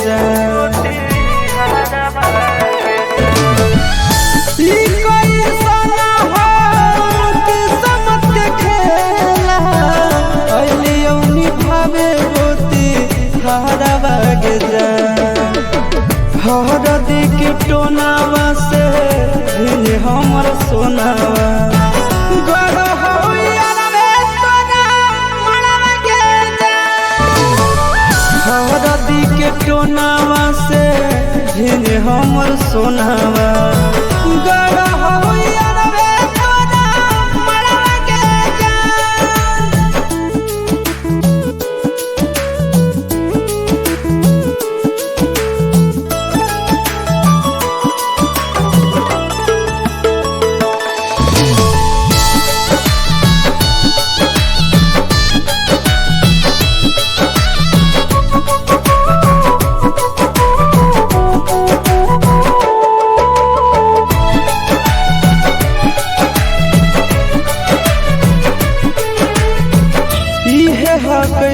जान। किस्मत के खेला अलियौनी भावे गोती हरवा के जान। हरदी के टोनावा से हमर सोनावा हरदी के टोनावा से हमर सोनावा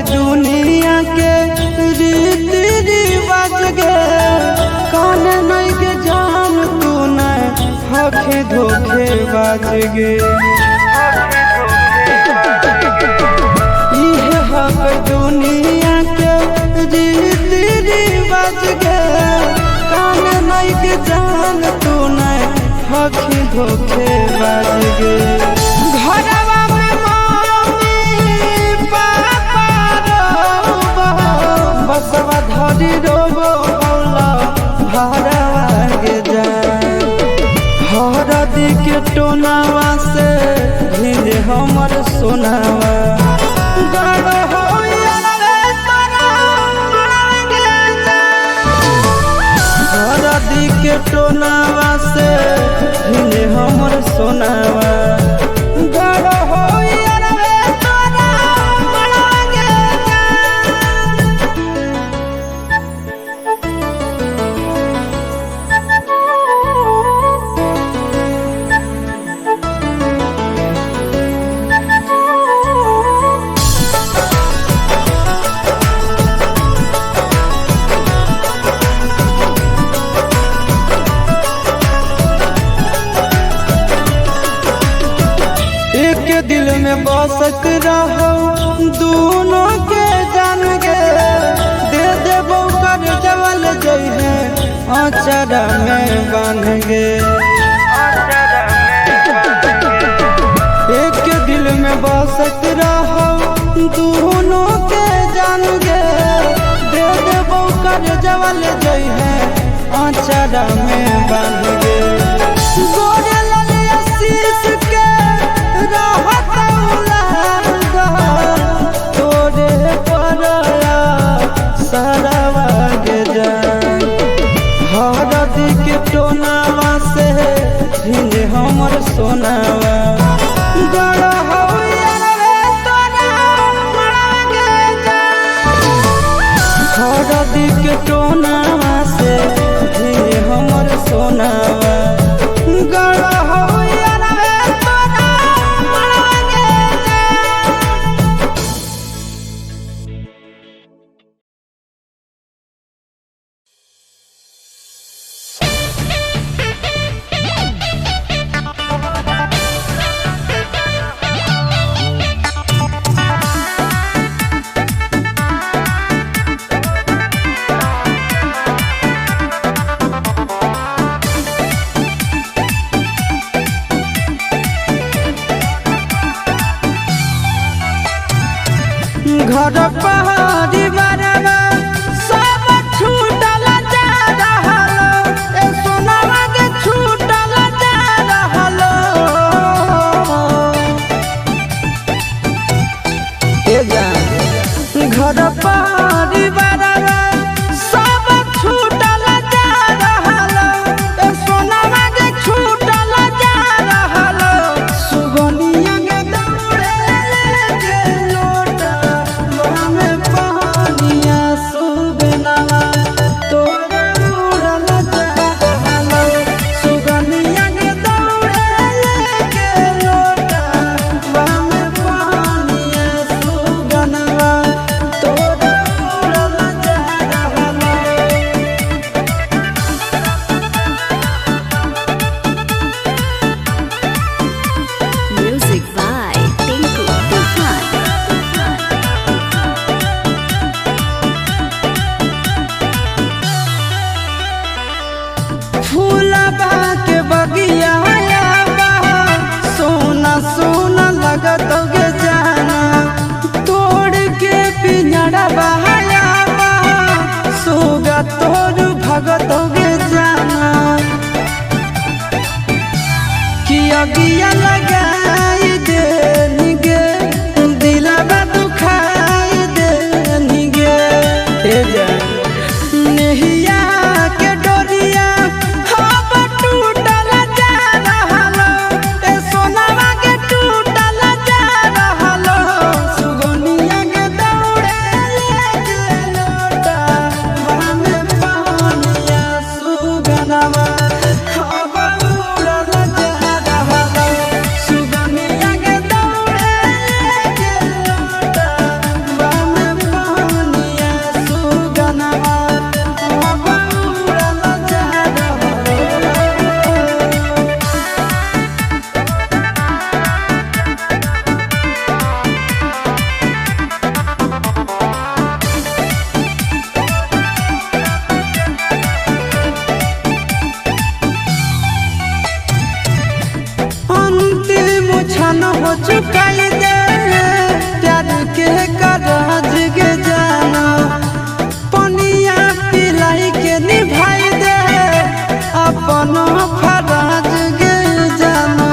दुनिया के रीति रिवाज गे कान नहीं के जान तू नहीं हखे धोखे बाज गे। हक दुनिया के रीति रिवाज गे कान नहीं के जान तू नहीं हखे धोखे बाज गे। घरवा में बसवा धरी रोबो औला भरवा के जान। हरदी के टोनावा से हमर सोनावा हरदी के टोनावा से हमर सोनावा दिल में बसक रहो दोनों के जान गे। दे देबो कर जवल जइहे आचरा में बांध गे। एक दिल में बसक रहो दोनों के जान गे। दे देबो कर जवल जइहे आचरा में बांध गे। गोरे ललिया शीश के तोरे परया सरवा के जान। हरदी के टोनावा से हमर सोनावा हरदी के टोनावा से हमर सोनावा घर पहाड़ी बरवा सब छूटल जा रहलो। ए सोनावा के छूटल जा रहलो। ए जान घर पहाड़ी बरवा सब छूटल जा रहलो। ए सोनावा के छूटल जा रहलो। सुगनिया के दौड़े के लोटा पानिया सुगनावा तोरा उड़ल जा। सुगनिया के दौड़े के लोटा पानिया सुगनावा तोरा उड़ल चुकाई दे प्यार के करज के जाना पनिया पिलाई के निभाई दे अपन फराज के जाना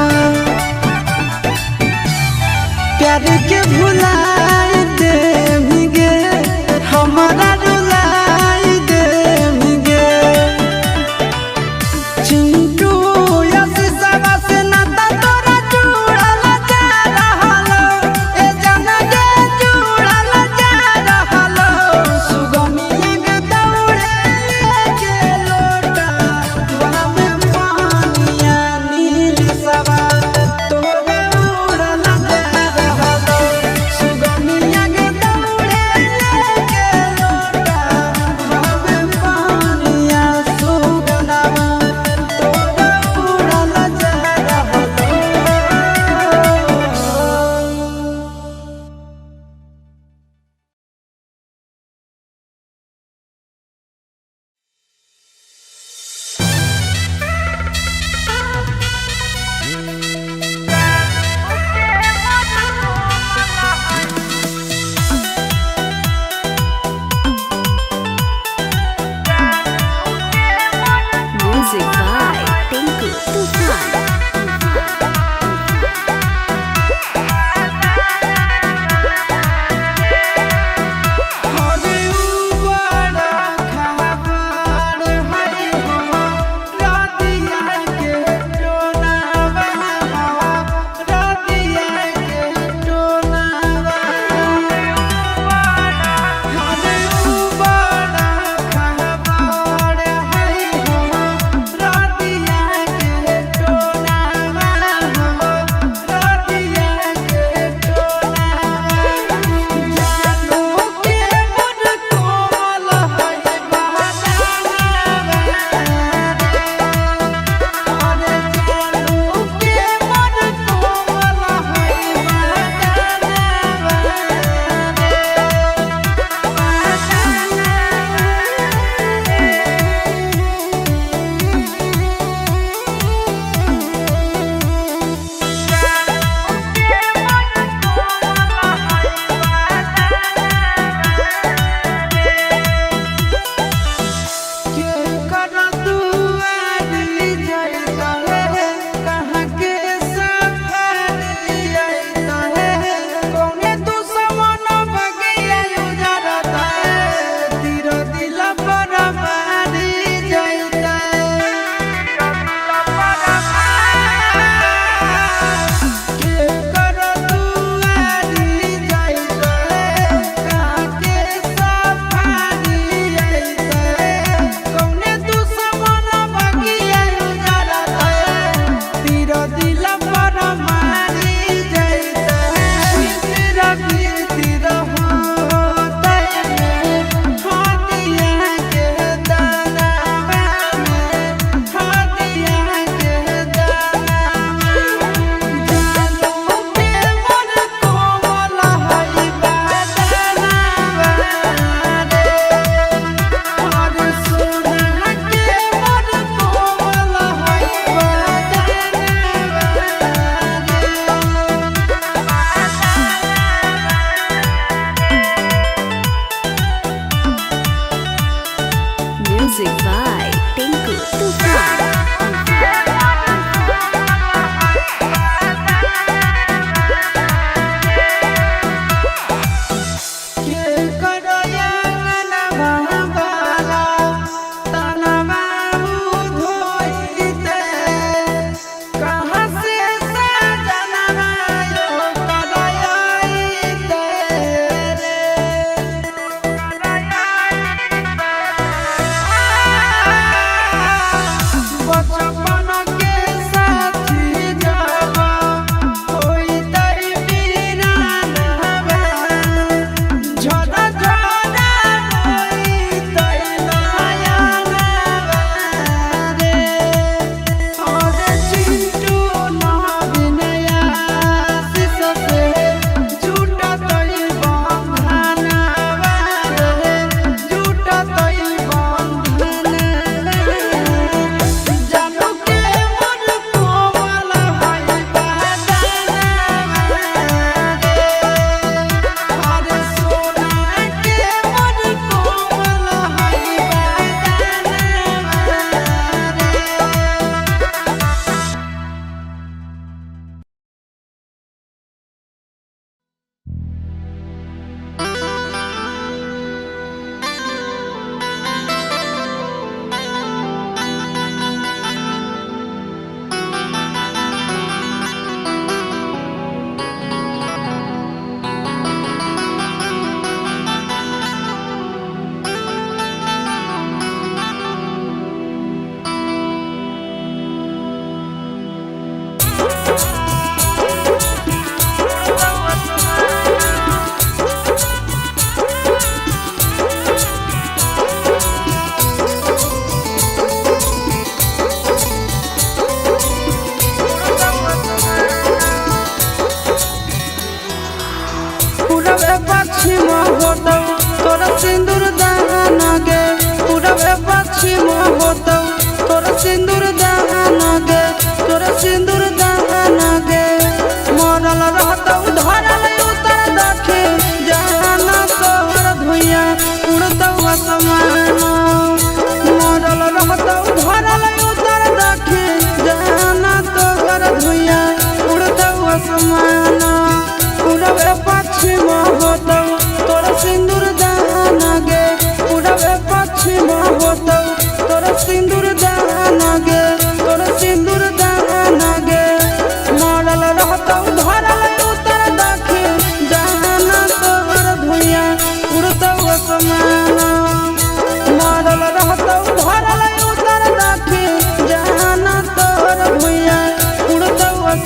प्यार के भुलाई दे गे हमारा रुलाई दे गे चिंटू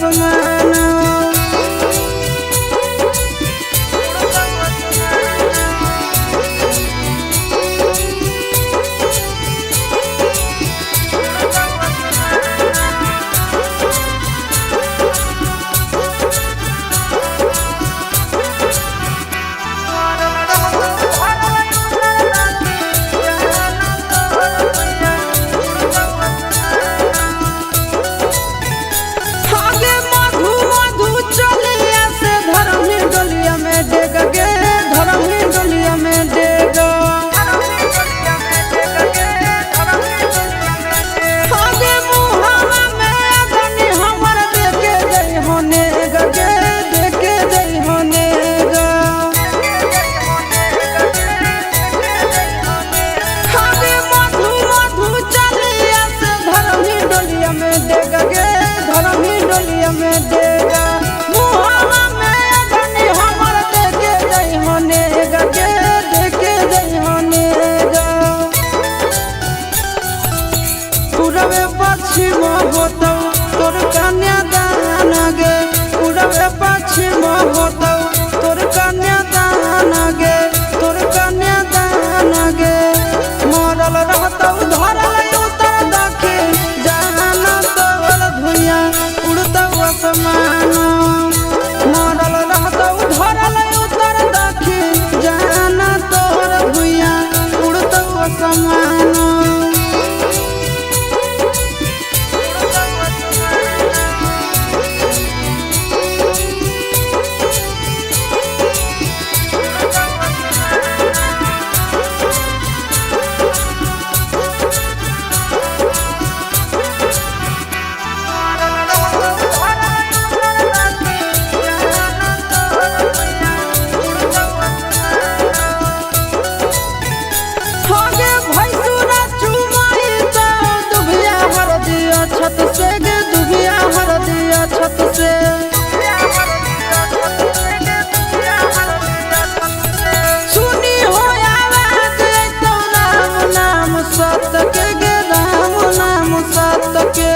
आसमान। उड़वे पश्चिम होतौ तोर कन्यादान गे, उड़वे पश्चिम होतौ तोर कन्यादान गे, तोर कन्यादान गे। मरल रहतौ धरल उतर दक्षिण जान तोर धुइया उड़तौ आसमान। मरल रहतौ धरल उतर दक्षिण जान तोर धुइया उड़तौ आसमान। छत से गे दुबिया हर दिया छत से, सुनी हो आवाज तो नाम नाम सत्य के गे, राम नाम सत्य के।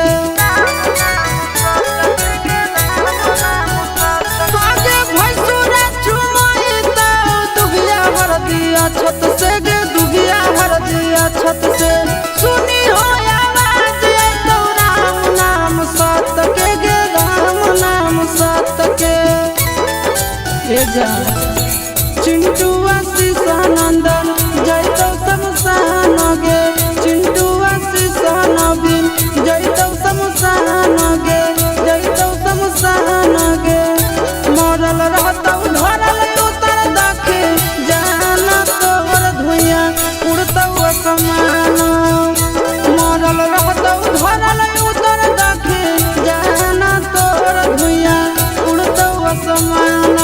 आगे भैंसुरा चुमाई तो दुबिया हर दिया छत से गे, दुबिया हर दिया छत से। सुनी हो सत्य के गे, राम नाम सत्य के। चिंटू आशीष नंदन जैतौ शमशान गे, चिंटू आशीष नवीन जैतौ शमशान गे, जैतौ शमशान गे। मरल रहतौ धरल उतर दक्षिण जान तोर धुइया उड़तौ आसमान। मरल रहतौ धरल उतर दक्षिण जान तोर धुइया उड़तौ आसमान।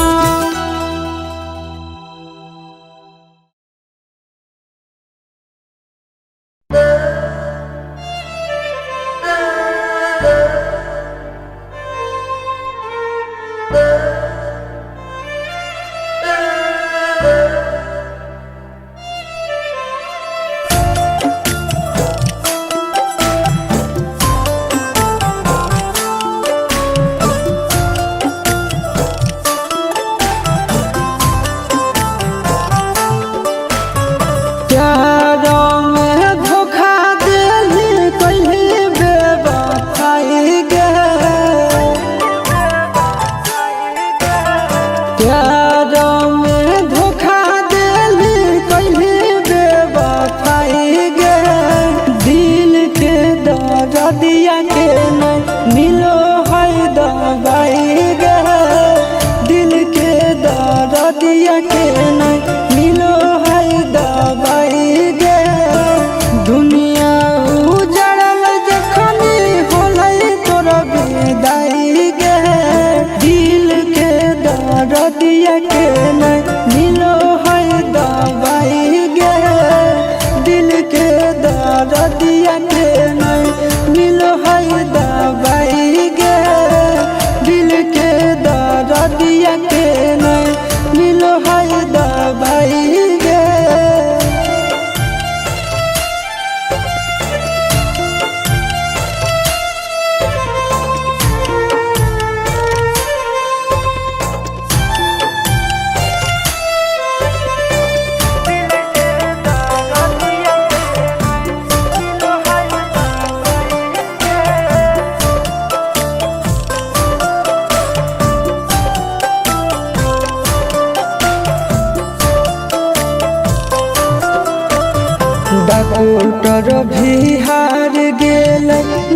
डॉक्टर भी हार गेल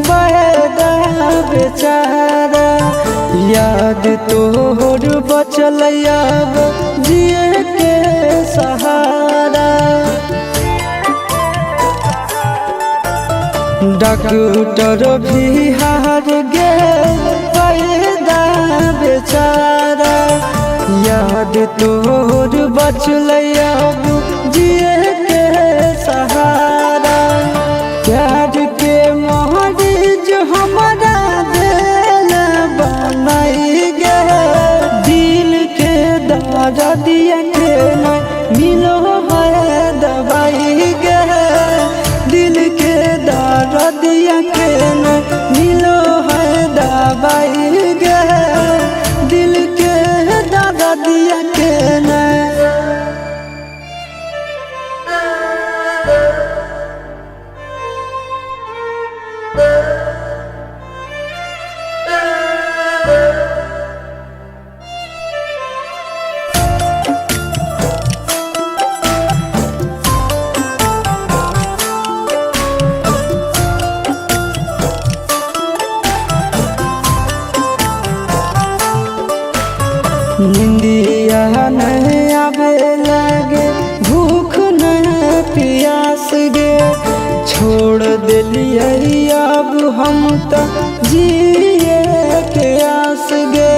बड़ा बेचारा, याद तोहर बचल अब जिए के सहारा। डॉक्टर भी हार गेल बड़ा बेचारा, याद तोहर बचल अब जिए के सहारा। प्यार के मरीज हमारा दिल बनाई गे, दिल के दर्दिया के न मिलो है दवाई गे, दिल के दर्दिया के न मिलो है दवाई गे, दिल के दर्दिया के न। निंदिया नहीं आवे लगे, भूख नहीं प्यास गे, छोड़ दिलिए अब हम तो जिए के आस गे।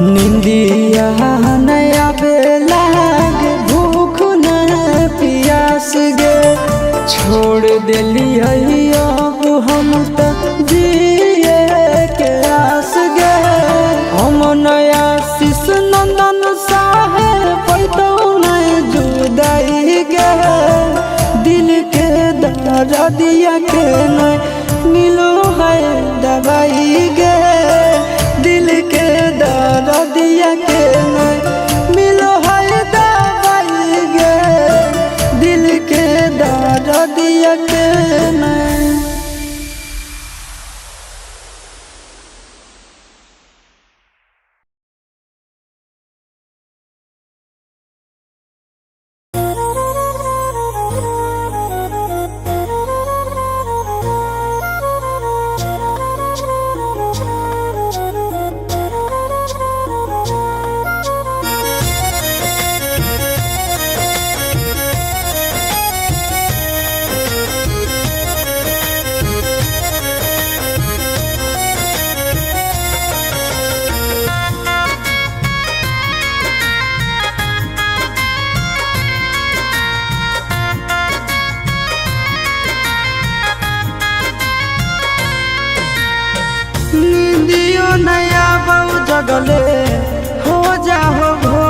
निंदिया नहीं आवे लगे, भूख नहीं प्यास गे, छोड़ दिलिए अब हम तो जिए के आस गे। हम नया शीश नंदन साहे पैतो नहीं जुदाई गे, दिल के दर्दिया के नहीं मिलो है दवाई गे, दिल के दर्दिया के नहीं मिलो है दवाई गे, दिल के दर्दिया के नहीं। नींदियो नया बहु जगले हो जाओ भो,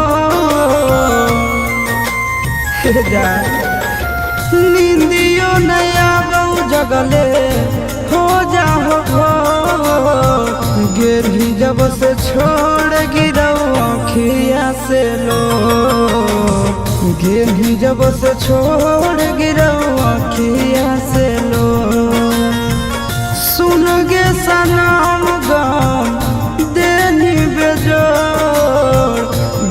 नींदियो नया बहु जगले हो जाओ भो, गिरही जब से छोड़ गिरो अखिया से लो, गिरही जब से छोड़ गिरो अखिया से लो। सुन गे सनम गम देनी बेजोड़,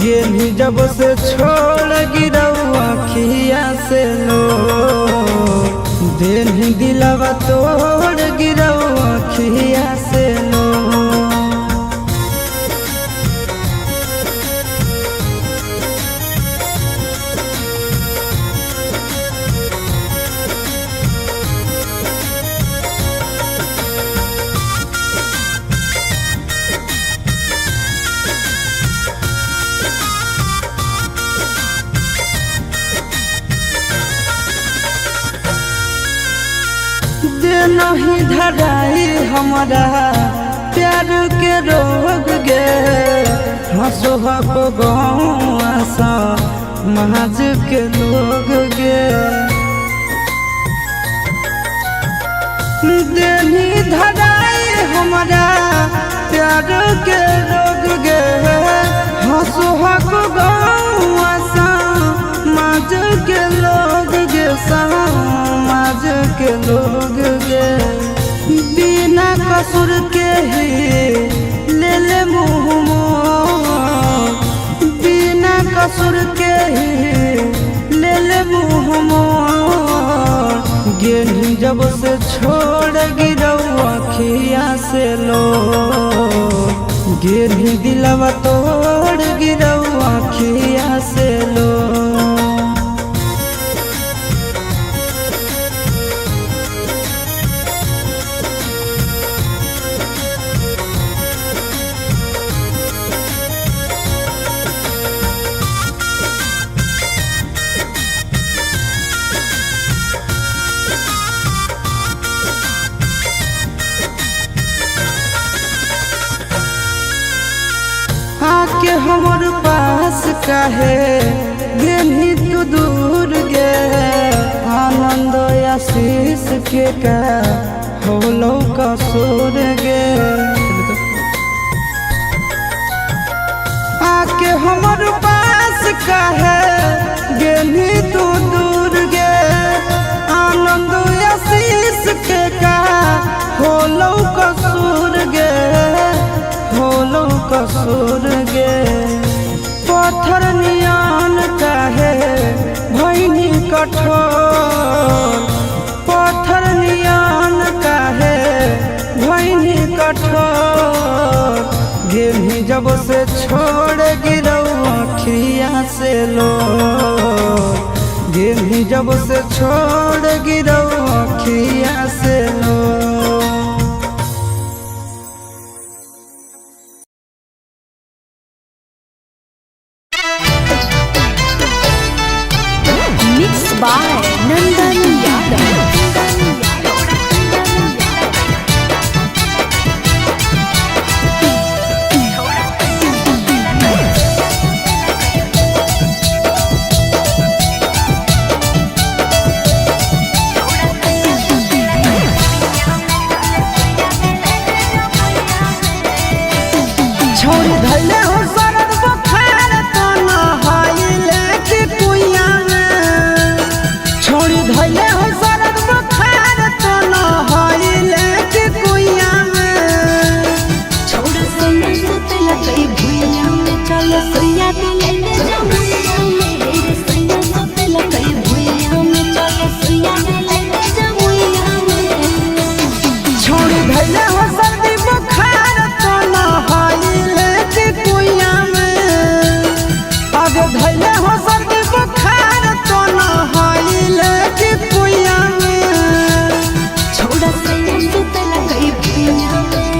गेली जब से छोड़ गिरो अखिया से लो, देनी दिलवा तोड़ गिरो अखिया से लो। नहीं धराई हमारा प्यार के रोग गे, हंसो हको गौसा महज के लोग गे, देनी धराई हमारा प्यार के रोग गे, हंसो हको गौसा महज के लोग गे, समाज के लोग गे। बिना कसूर के ही ले ले मुँह मोर, बिना कसूर के ही हमर गेली जब से छोड़ गिरौआ खिया से लो गेली दिलवा तोड़ गिरौआ खिया से लो। आके हमर पास काहे गेली तू दूर गे आनंद आशीष के का होलो कसूर गे। आके हमर पास काहे गेली तू दूर गे आनंद आशीष के का होलो कसूर गे होलो कसूर गे। पत्थर नियान काहे भैनी कठोर पत्थर नियान काहे भैनी कठोर गेली जब से छोड़ गिरौआ खिया से लो गेली जब से छोड़ गिरौआ खिया से लो। by Nandan Yadav। छोड़ धैले हो सरद बुखार तो नहाइले कि कुइया में छोड़ धैले हो सरद बुखार तो नहाइले कि कुइया में। छोड़ सोना सुते लगे भुइया में चल सोया दिले जमुइया में रे सोना सुते लगे भुइया में चल सोया दिले जमुइया में। छोड़ धैले हो सर्दी बुखार तो नहाइले कि कुइया में आगे धैले हो सर्दी बुखार तो नहाइले कि कुइया में। छोड़ सोना सुते लगे भुइया में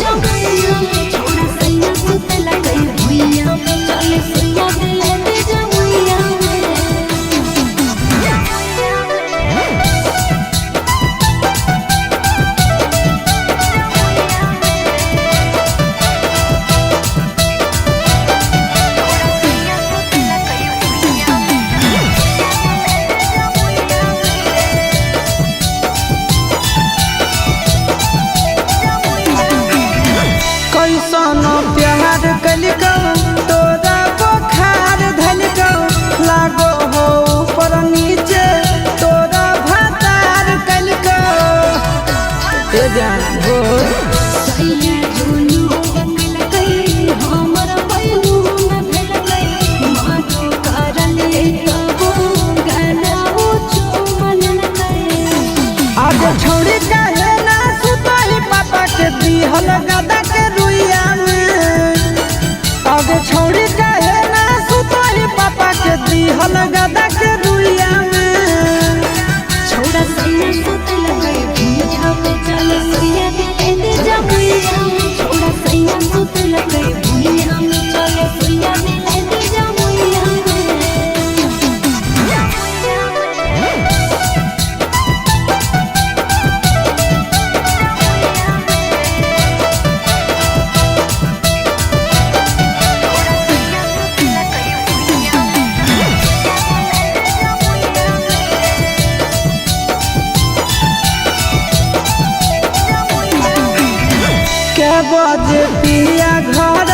जमुइया में छोड़ सोना सुते लगे भुइया में चल सोया दिले जमुइया में। कैसन प्यार कलिको तोरा बुखार धलिको लागो हो ऊपर नीचे तोरा भातार कलिको ए जान हो सैया दुनु मिल गई हमर बैलू न भेल गई मातो करले तबो गलाओ चुमन गई। आज छोड़ी काहे ना सुतही पापा के दिहल गदा के रुइया में आज छोड़ी काहे ना सुतही पापा के दिहल गदा के रुइया में। छोड़ा सैया सुते लगे भुइया में चल सोया दिले जमुइया में। छोड़ा सैया सुते लगे भुइया में चल सोया दिले जमुइया में। के बजे पिया घर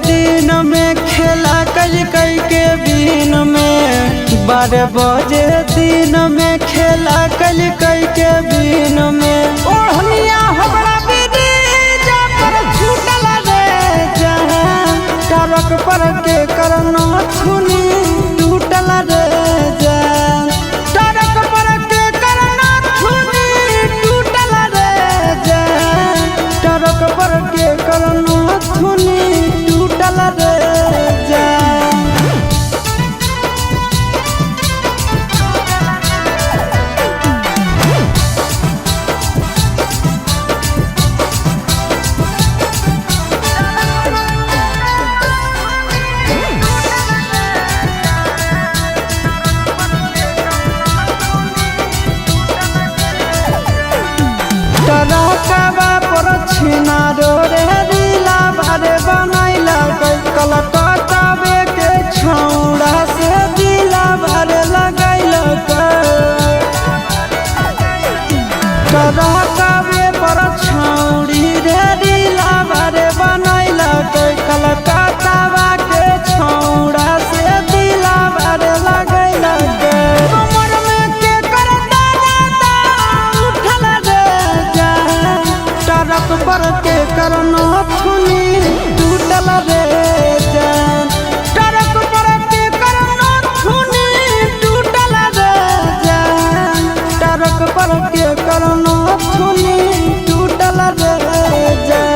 दिन में खेला कई कई के बीन में 12 बजे दिन में खेला कई कई के बीन में ओढ़निया हमरा ब्रिज पर छूटल रे जहां सड़क पर के करना छुनी टूटल रे जहां सड़क पर के करना छुनी टूटल रे जहां सड़क पर के करना छुनी टूटल रे जहां टरकवा पर छिना रे दिला भरे बनैला कलकत्तावे के छौड़ा से दिला भरे लगैला टरकवे पर छौड़ी रे दिला भरे बनैला कलकत्तावा के छौड़ा से दिला भरे लगैला कमर में के कर दादा उठल रे सड़क पर के करना छुनी टूटल रे जान सड़क पर के करना छुनी टूटल रे जान सड़क पर के करना छुनी टूटल रे जान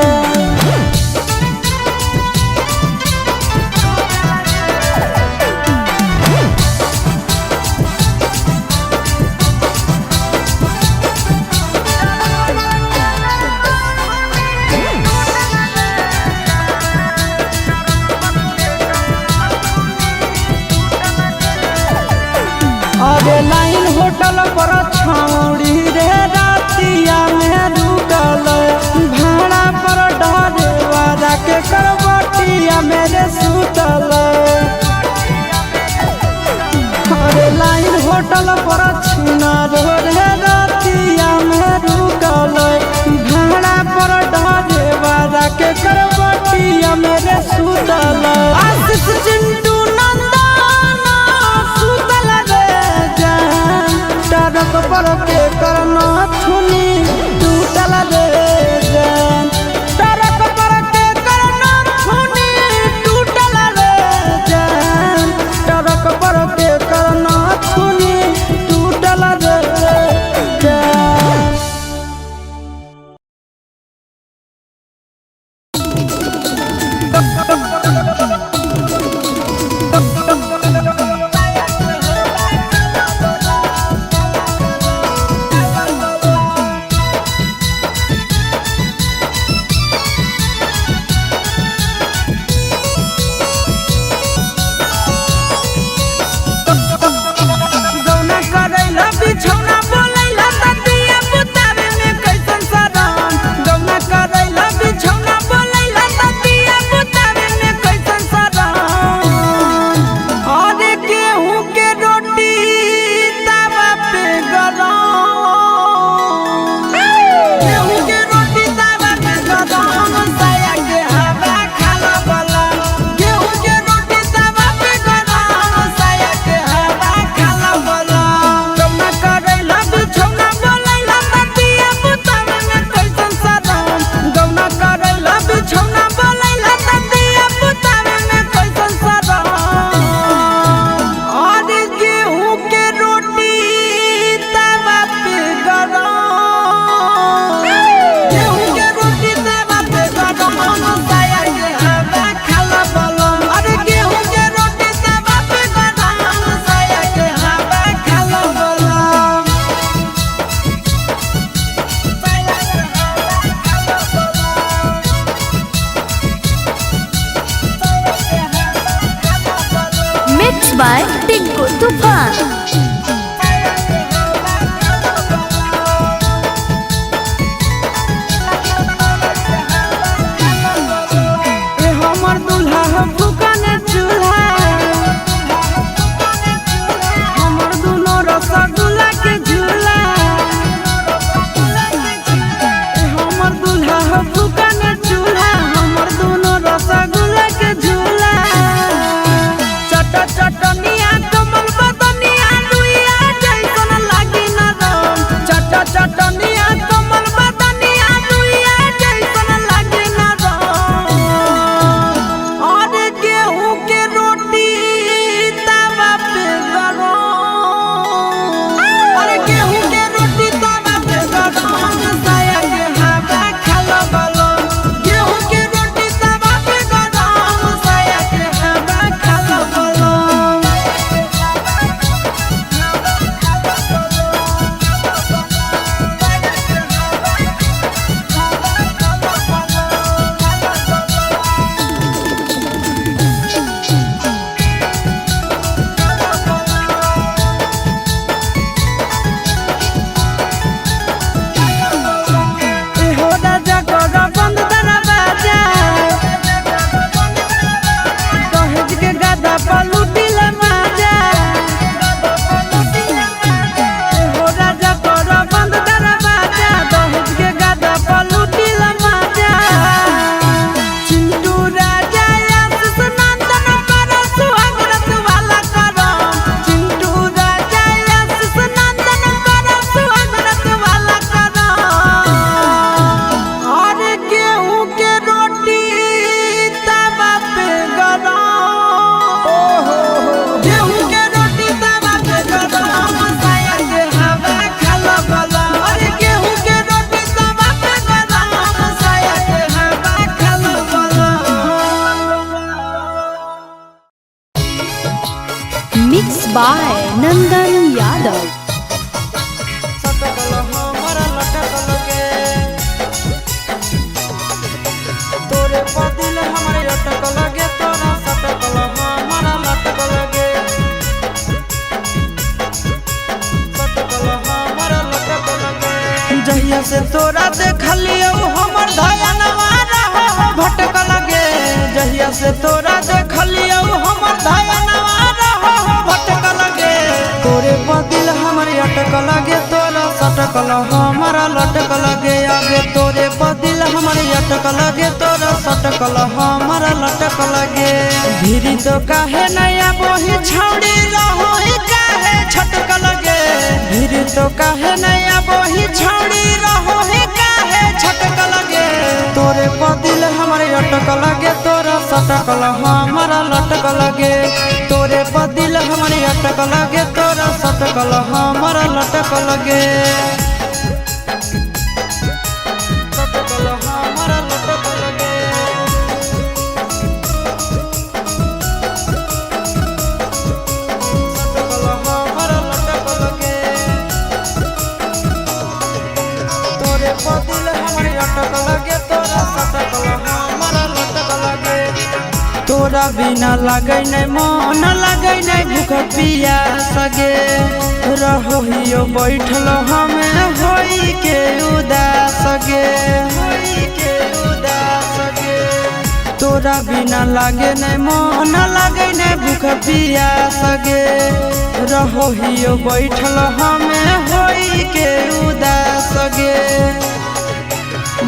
अरे लाइन होटल पर छौड़ी रे रातिया में रुकल भाड़ा पर डरे वाला के करवटिया मेरे सुतल अरे लाइन होटल पर छिना रे रातिया में रुकल भाड़ा पर डरे वाला के करवटिया मेरे सुतल आशीष चिंटू नंदना सुतल सड़क पर के करना छुनी टूटल रे जान सड़क पर के करना छुनी टूटल रे जान सड़क पर के करना छुनी टूटल रे जान by Tinku Tufan. हमर दुल्हा फुकन चूल्हा हमर दुनो रसगुल्ला के झूला हमर दुल्हा फुकन चूल्हा हमर दुनो रसगुल्ला के मीठा चटनिया कमल बदनिया दुइया जैसन लागे ना और गेहूं के रोटी तवा पे गरम और गेहूं के रोटी तवा पे गरम साया के हवा खालो बलो गेहूं के रोटी तवा पे गरम साया के हवा खालो बलो Mixed by Nandan Yadav. तोरे पदिल हमारे अटक लगे तोरा सटकल हमारा लटक लगे सटकल हमारा लटक लगे जहिया से तोरा देखलियो हमर धयनवा रहो भटक लगे जहिया से तोरा देखलियो हमर धयनवा रहो भटक लगे तोरे पदिल हमारे अटक लगे तोरा सटकल हमारा लटक लगे आगे तोरे पदिल हमारे अटक लगे तोरा सटकल हमारा लटक लगे धीरी तो काहे नया बोही छौड़ी रहो ही काहे छटक लगे धीरी तो काहे नया बोही छौड़ी रहो ही काहे छटक लगे तोरे पदिल हमारे अटक लगे तोरा सटकल हमारा लटक लगे तोरे पदिल हमारे अटक लगे तोरा सटकल हमारा लटक लगे सटकल हमारा लटक लगे सटकल हमारा लटक लगे तोरे पदिल हमारे अटक लगे तोरा सटकल हमारा लटक लगे तोरा बिना लगे नहीं मन लगे नहीं भूख पियास गे रहो हियो बैठल हमें होई के उदास गे तोरा बिना लगे नहीं मन लगे नहीं भूख पियास गे रहो हियो बैठल हमें होई के उदास गे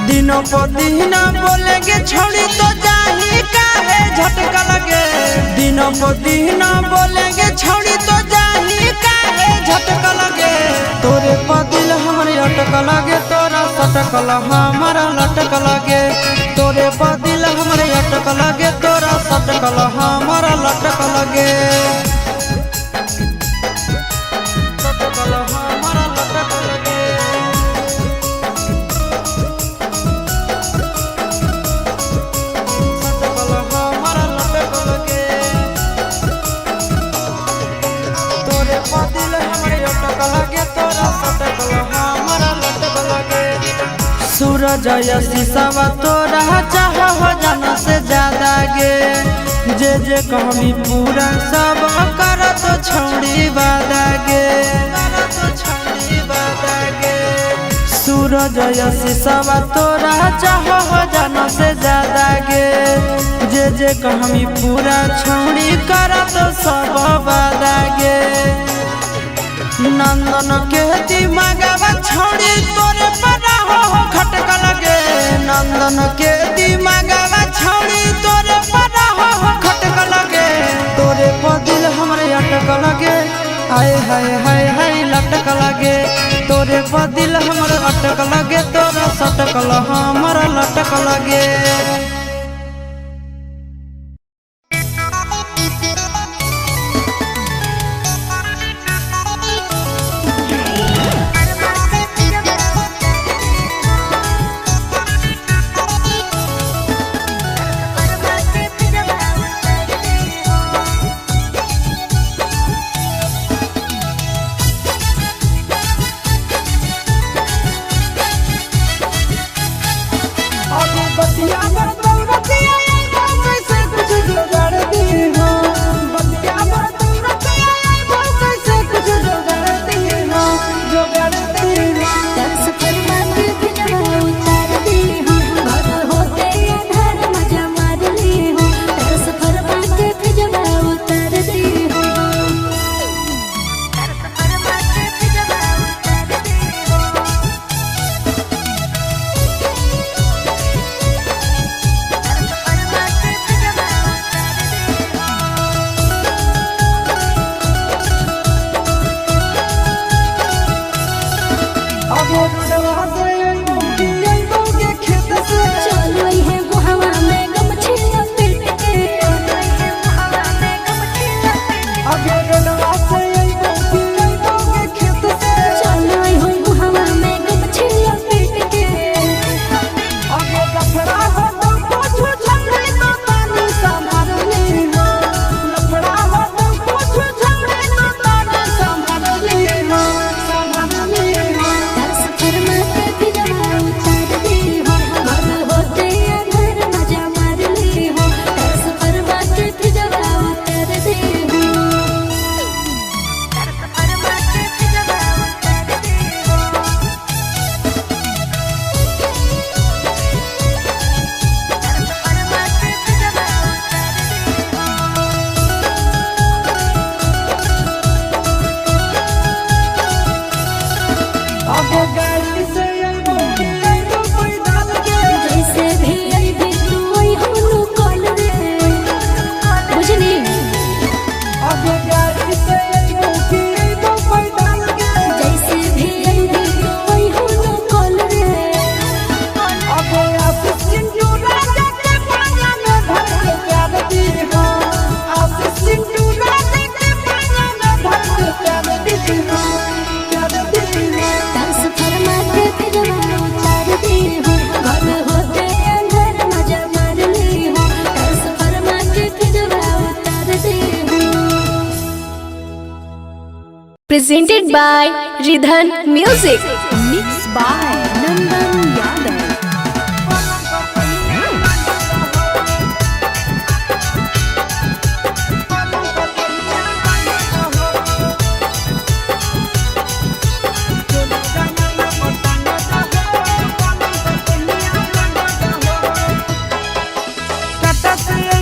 दिनों पर दिन बोलेंगे छोड़ी तो जाही काहे झटका लगे दिनों पर दिन बोलेंगे छोड़ी तो जाही काहे झटका लगे तोरे पदिल हमारे अटक लगे तोरा सटकल हमारा लटक लगे तोरे पदिल हमारे अटक लगे तोरा सटकल हमारा लटक लगे सटकल हमारा लटक लगे पदिल हमारे अटक लगे तोरा सटकल हमारा लटक लगे सूरज शीशवा तोरा चाह हो जाना से ज्यादा गे जे कहमी पूरा सब कर तो छौड़ी वादा गे सूरज शीशवा तोरा चाह हो जाना से ज्यादा गे जे कहमी पूरा छौड़ी कर तो सब वादा गे नंदन के दिमागवा छोड़ी तोरे परा हो खटक लगे नंदन के दिमागवा छोड़ी तोरे परा हो खटक लगे तोरे पदिल हमारे अटक लगे हाय हाय हाय हाय लटक लगे तोरे बदिल हमर अटक लगे तोरा सटकल हमर लटक लगे। Presented by Ridhan Music. Mixed by Nandan Yadav. कटा से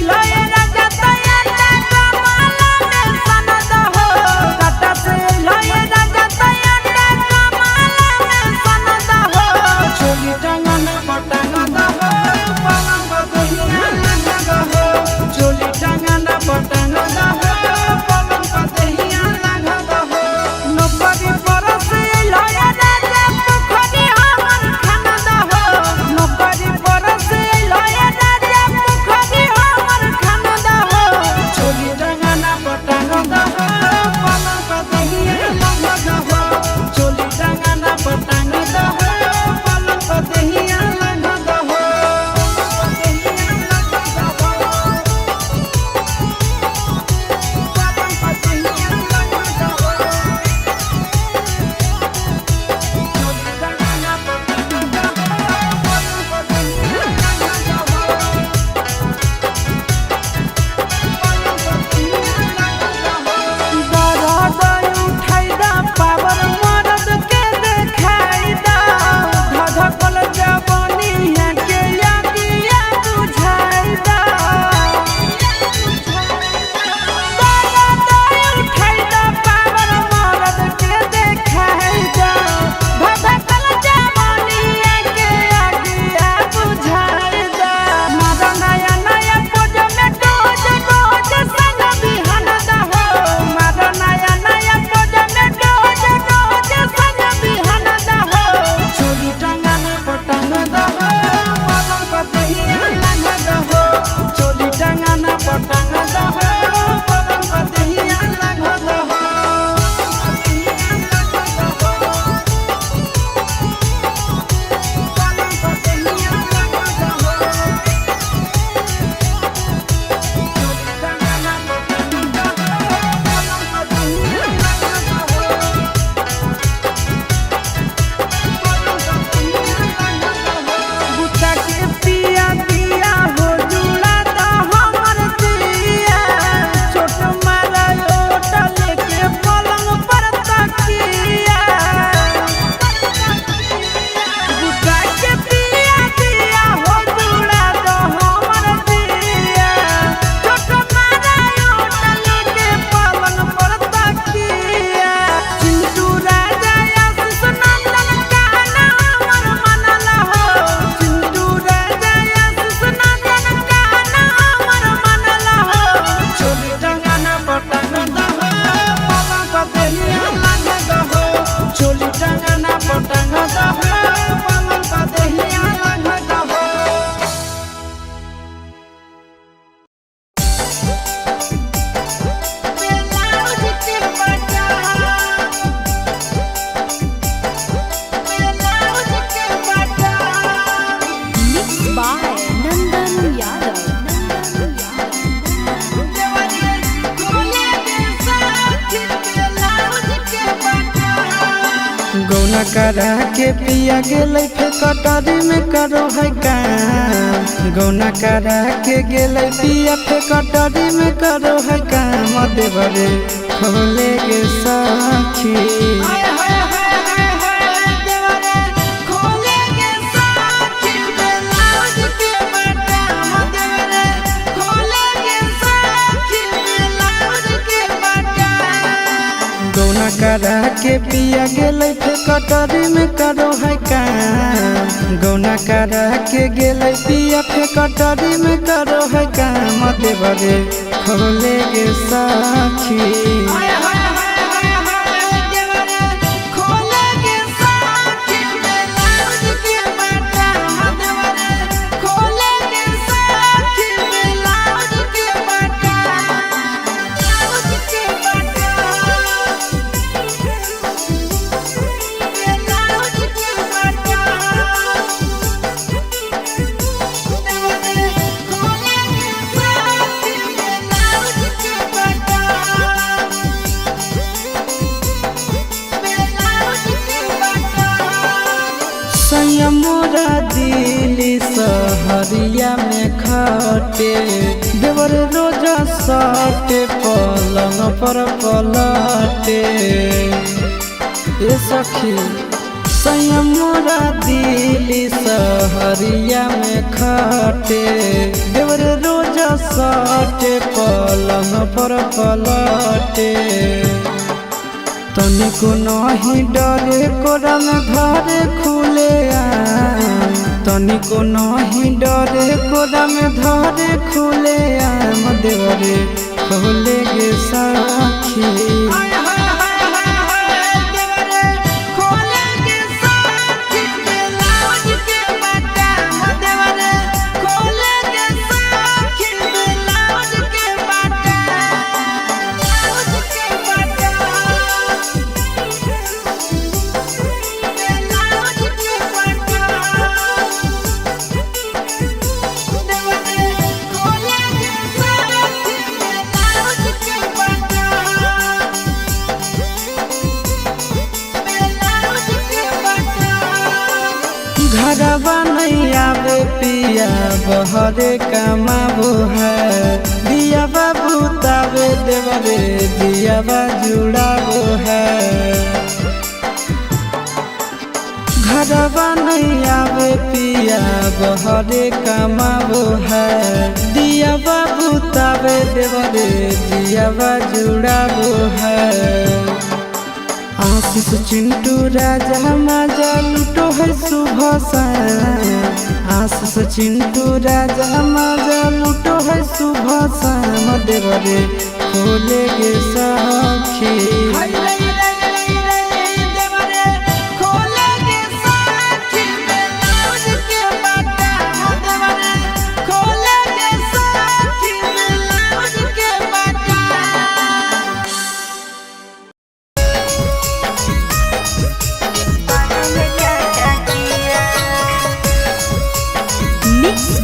करा के पिया गेलै फेकटरी में करो है काम गौना करा के गेलै पिया फेकटरी में करो है काम देवरे खोले गे साखी गौना करा के पिया गेलै फेकटरी में करो है काम गौना करा के गेलै पिया फेकटरी में करो है काम देवरे खोले गे साखी मोरा दिल्ली सहरिया में खटे देवर रोजा सटे पलंग पर पलटे ए सखी मोरा दिल्ली सहरिया में खटे देवर रोजा सटे पलंग पर पलटे तनिको नहीं डरे कोरा में घरे खुले तनिको नहीं डरे कोरा में धरे खुले आम देवरे खोले गे साखी घरवा नहीं आवे पिया बहरे कमाबो है दिया बाबू तावे देवरे दिया जुड़ाबो है घरवा नहीं आवे पिया बहरे कमाबो है दिया बाबू तावे देवरे दिया जुड़ाबो है आशीष चिंटू राजा मजा लुटो है सुबह से आशीष चिंटू राजा मजा लुटो है सुबह से देवरे खोले गे साखी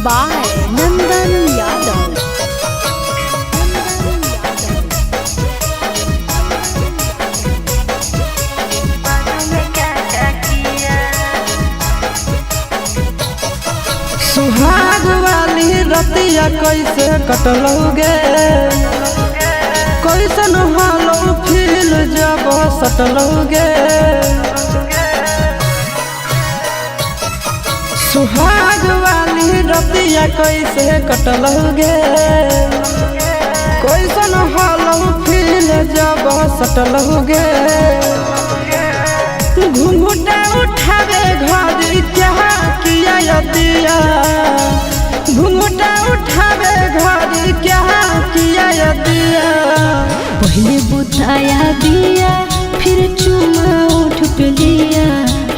by Nandan Yadav। सुहाग वाली रतिया कैसे कटलोगे कैसन हालो फील जब सटलोगे सुहाग वाली रतिया कैसे कटलोगे कैसन हालो फील जब सटलोगे घूंघटा उठावे घर क्या किया दिया घूंघटा उठावे घर क्या किया दिया पहले बुझाया दिया फिर चुमा उठ पे लिया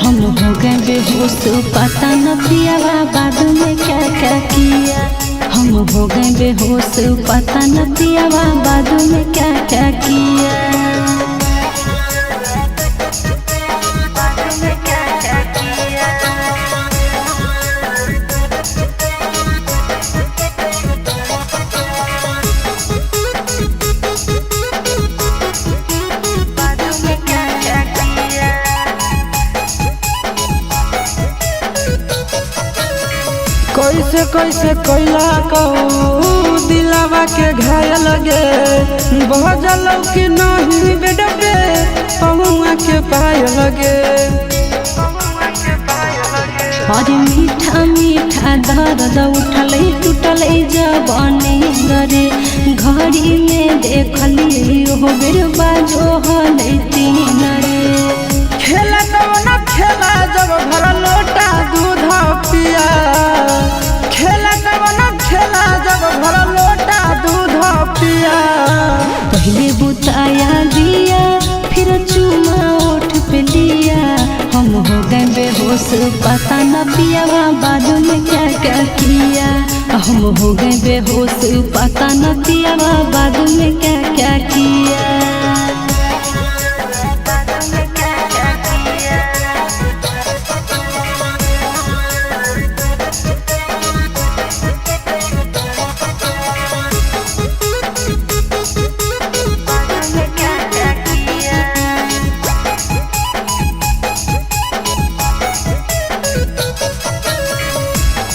हम हो गए बेहोश पता न पिया बाद में क्या क्या किया हम हो गए बेहोश पता न पिया बाद में क्या क्या किया कैसे कैसे कैला कहू दिलावा के घायल गे बहजल कि नहीं बेटा पे पहुआ के पायल गे और मीठा मीठा दर्द उठल टूटल जवानी गरे घड़ी में देखली हो बेर बाजो हलै तीन रे खेला कौन खेला जब भर लोटा दूध पिया खेला कौन खेला जब भर लोटा दूध पिया पहले बुताया दिया फिर चुमा ओठ पे लिया हम हो गए बेहोश पता न पिया बाद में क्या क्या किया हम हो गए बेहोश पता न पिया बाद में क्या क्या किया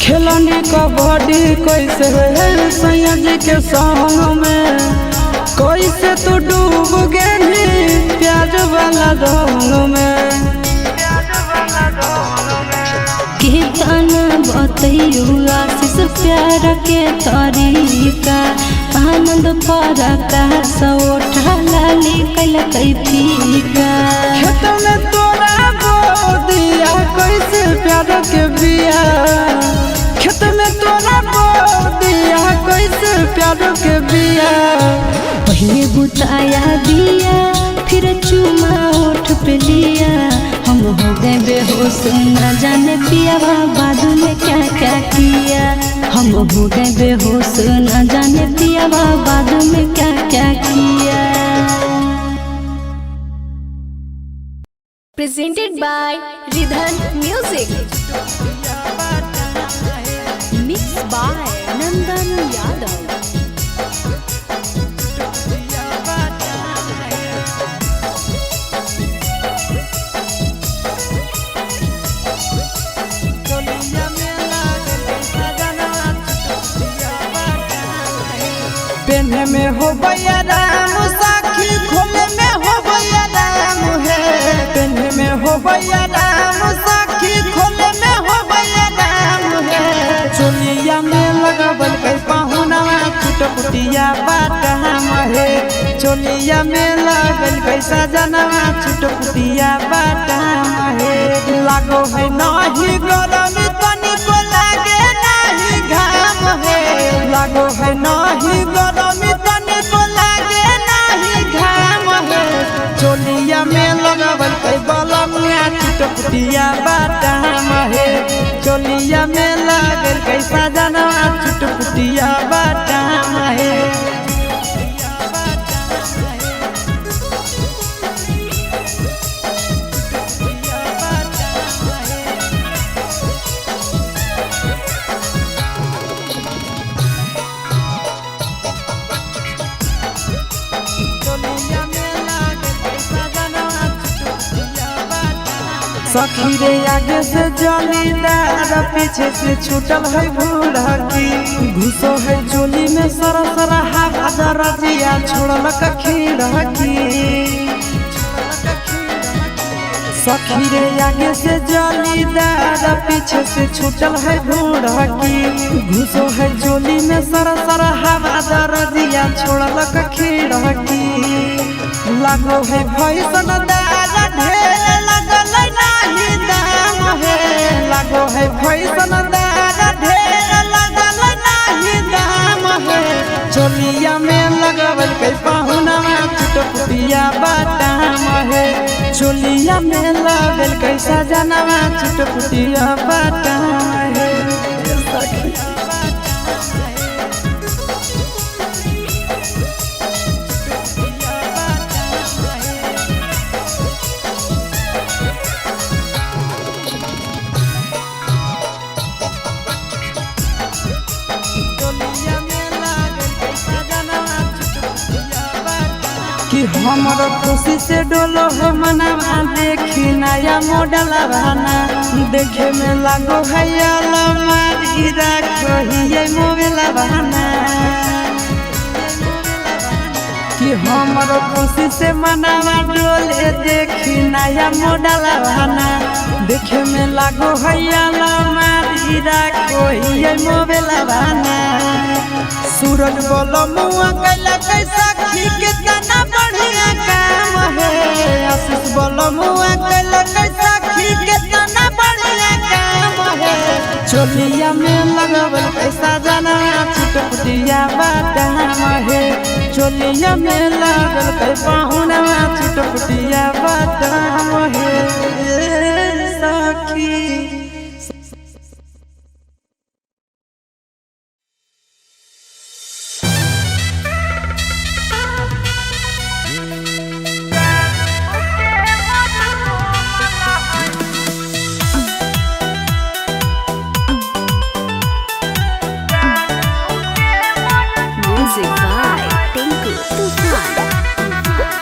खेलनी कबड्डी कैसे सैया जी के संग में कैसे तू डूब गई प्याज वाला रंग में कितना बतैयू आशीष प्यार के तरीका आनंद पर का सोठा लाली कल फीका खेत में तोरा बो दिया कैसे प्यार के बिया खेत में तोरा बो दिया कैसे प्यार के बिया पहले बुताया दिया फिर चुमा ओठ पे लिया हम हो गए बेहोश न जाने पिया बाद में क्या क्या किया हम हो गए बेहोश न जाने पिया बाद में क्या क्या किया Presented by Ridhan Music. Mixed by Nandan Yadav. पेन्हे में हो भैया राम साखी खोले में हो भैया राम है पेन्हे में हो भैया राम साखी खोले में हो भैया राम है चोलिया में लगबल कई पाहुना चुटपुटिया बाट हम है चोलिया में लगल कई सजनवा चुटपुटिया बाट हम है लागो है नहीं गरम तनिको लागे नहीं घाम है लागो है नहीं गरम तनिको लागे नहीं घाम है चोलिया में लगबल कई बलमिया चुटपुटिया बाट हम है चोलिया में लगल कई सजनवा चुटपुटिया बाट हम है सखी रे आगे से जलीदार पीछे से छूटल है भूरकी घुसो है चोली में सरा सरा हवा रजिया छोड़ल खीरकी सखी रे आगे से जलीदार पीछे से छूटल है भूरकी घुसो है चोली में सरा सरा हवा रजिया छोड़ल खीरकी लागो है भैसन दार ढेर लगल नहीं दाम है लागो है भैसन दार ढेर लगल नहीं दाम है चोलिया में लगल कई पाहुना चुटपुटिया बाटाम है चोलिया में लगल कई सजनवा चुटपुटिया बाटाम है कि हमर खुशी से डोलो है मनवा देखी नया मॉडल बना देखे में लागो है अलमारी मारी राखो ये मोबाइल बहाना कि हमारो खुशी से मनावा डोले देखी नया मॉडल बहाना देखे में लागो हैया मारी राखो ये मोबाइल बहाना सूरज बोलो मुआ कैला कैसा खी कितना बढ़िया काम है आशीष बोलो मुआ कैला कैसा खी कितना बढ़िया काम है चोलिया में लगावल पैसा जाना छुटपुटिया बादाम है चोलिया में लागल कै पाहुना छुटपुटिया बादाम है सखी। Music by Tinku Tufan.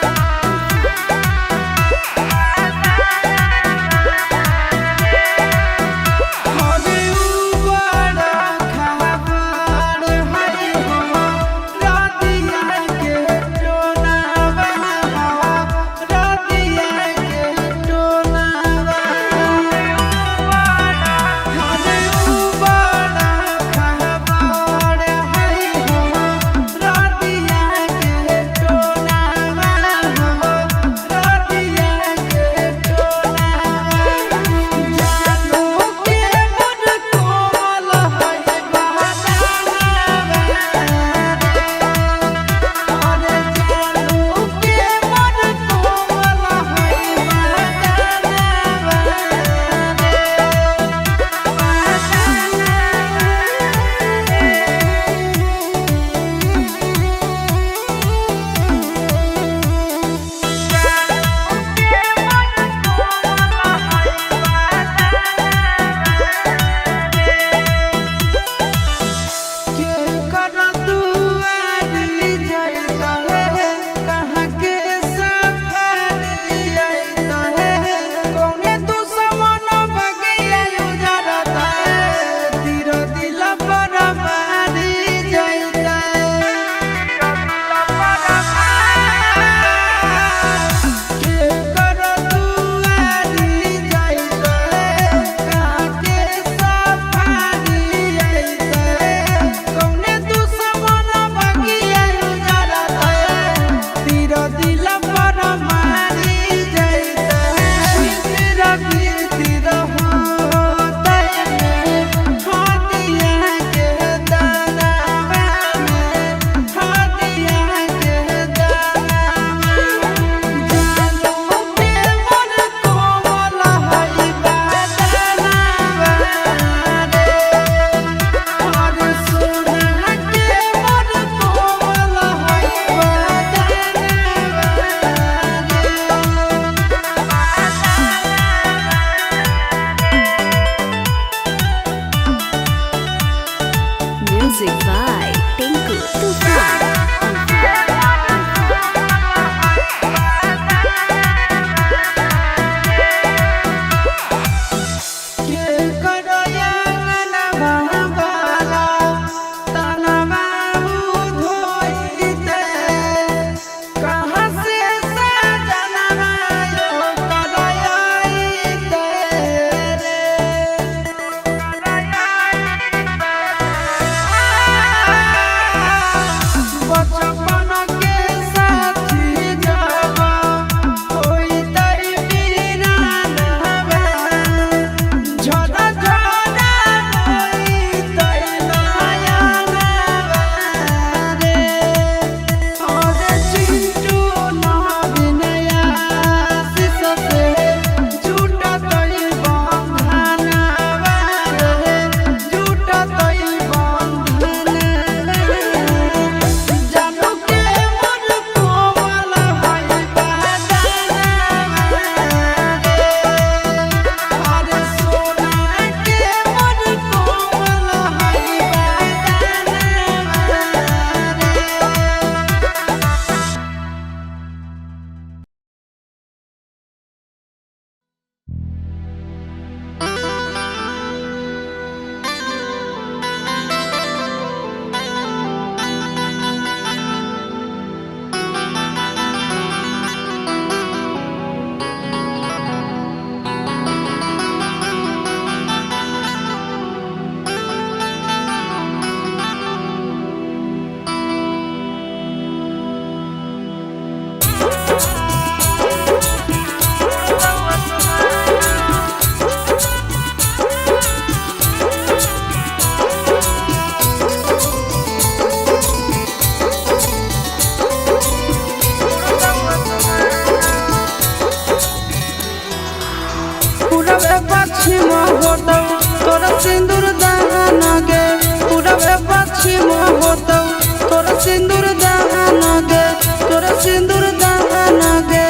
होतौ तोर सिंदूर दान गे तोर सिंदूर दान गे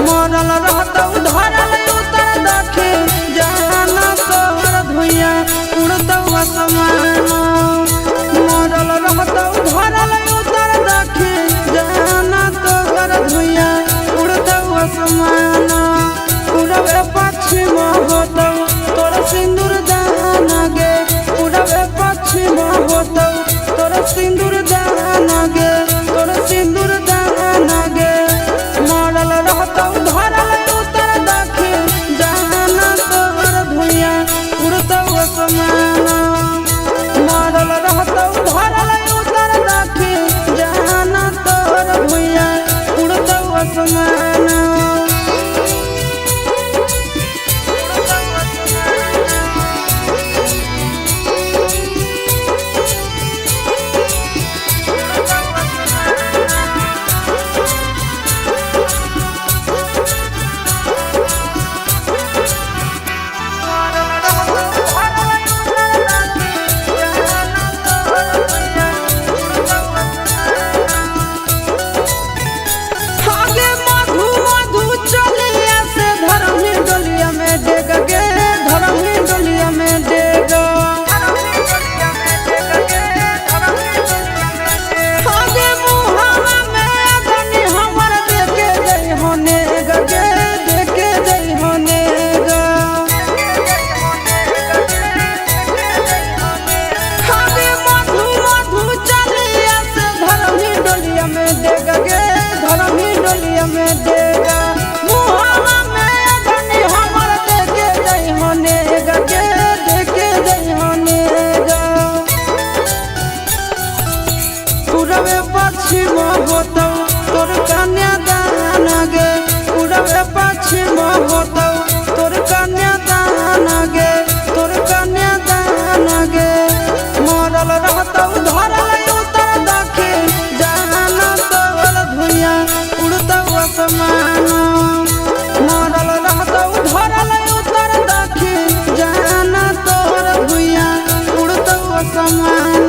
मरल रहतौ धरल उतर दखे जाना तोर धुइया उड़तौ आसमान मरल रहतौ धरल उतर दखे जाना तोर धुइया उड़तौ आसमान उड़बे पश्चिम होतौ तोर सिंदूर दान गे उड़बे पश्चिम होतौ तोर सिंदूर दान गे तोर सिंदूर दान गे मरल रहतौ धरल उतर दखे जाना तोर धुइया उड़तौ आसमान मरल रहतौ धरल उतर दखे जाना तोर धुइया उड़तौ आसमान। उड़बे पश्चिम होतौ तोर कन्या दान गे उड़बे पश्चिम होतौ तोर कन्या दान गे तोर कन्या दान गे मरल रहतौ धरल उतर दखे जाना तोर धुइया उड़तौ आसमान मरल रहतौ धरल उतर दखे जाना तोर धुइया उड़तौ आसमान।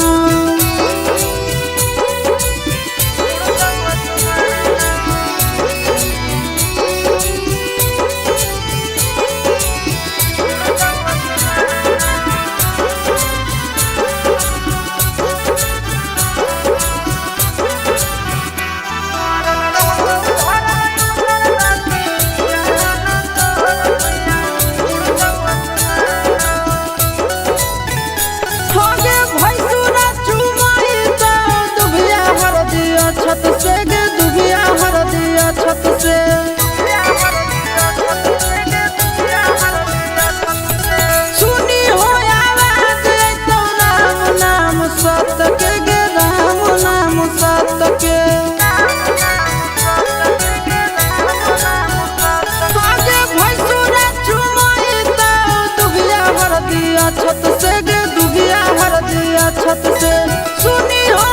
छत से गे दुबिया हर दिया छत से सुनी हो आवाज तो राम नाम सत के गे राम नाम सत के आगे भैंसुरा चुमाई तो दुबिया हर दिया छत से गे दुबिया हर दिया छत से सुनी हो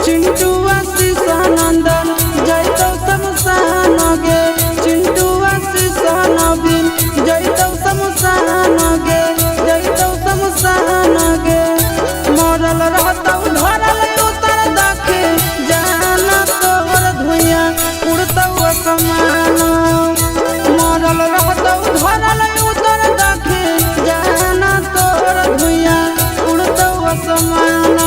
चिंटू आशीष नंदन जैतौ शमशान गे चिंटू आशीष नवीन जैतौ शमशान गे जैतौ शमशान गे मरल रहतौ धरल उतर दखे जाना तोर धुइया उड़तौ आसमान मरल रहतौ धरल उतर दखे जाना तोर धुइया उड़तौ आसमान।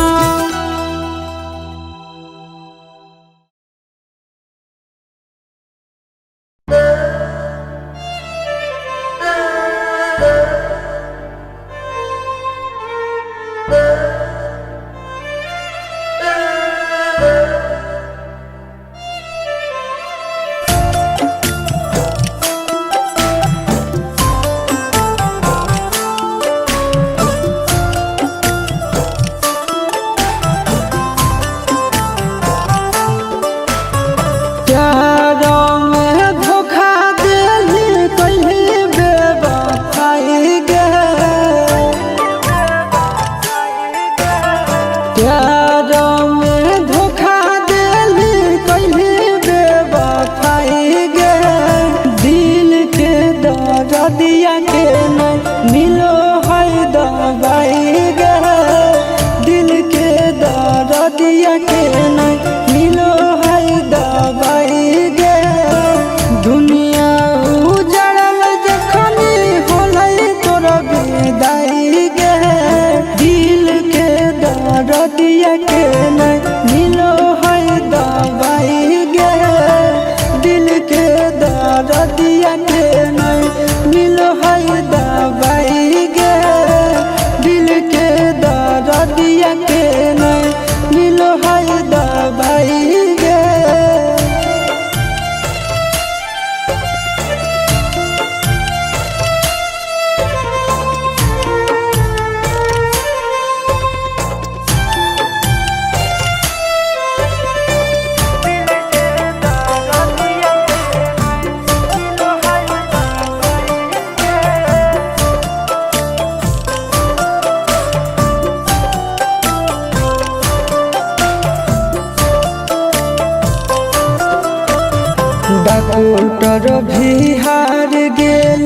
डॉक्टर भी हार गेल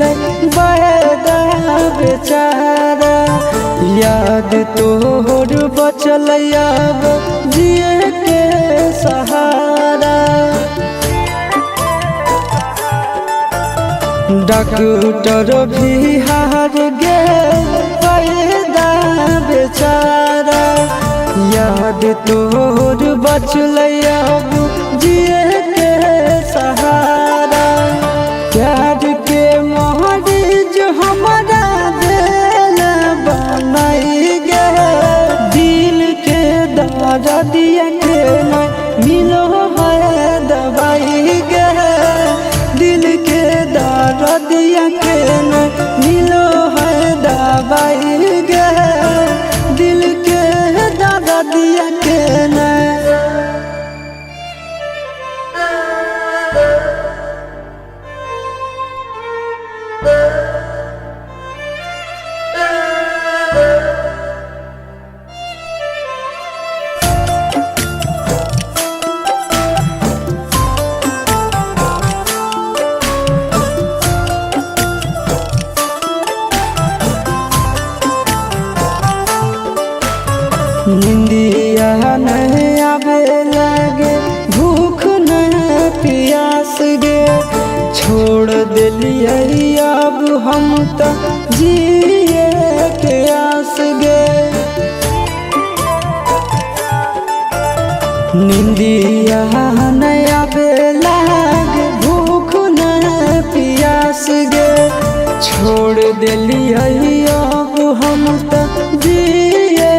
बड़ा बेचारा, याद तोहर बचल अब जिए के सहारा। डॉक्टर भी हार गेल बड़ा बेचारा, याद तोहर बचल अब जिए के सहारा। प्यार के मरीज हमारा दिल बनाई गे, दिल के दर्दिया के नहीं मिलो है दवाई गे, दिल के दर्दिया के नहीं मिलो है दवाई गे, दिल के दर्दिया के नहीं। निंदिया नहीं आवे लगे, भूख नहीं प्यास गे, छोड़ दिलिए अब हम तो जिए के आस गे। निंदिया नहीं आवे लगे, भूख नहीं प्यास गे, छोड़ दिलिए अब हम तो जिए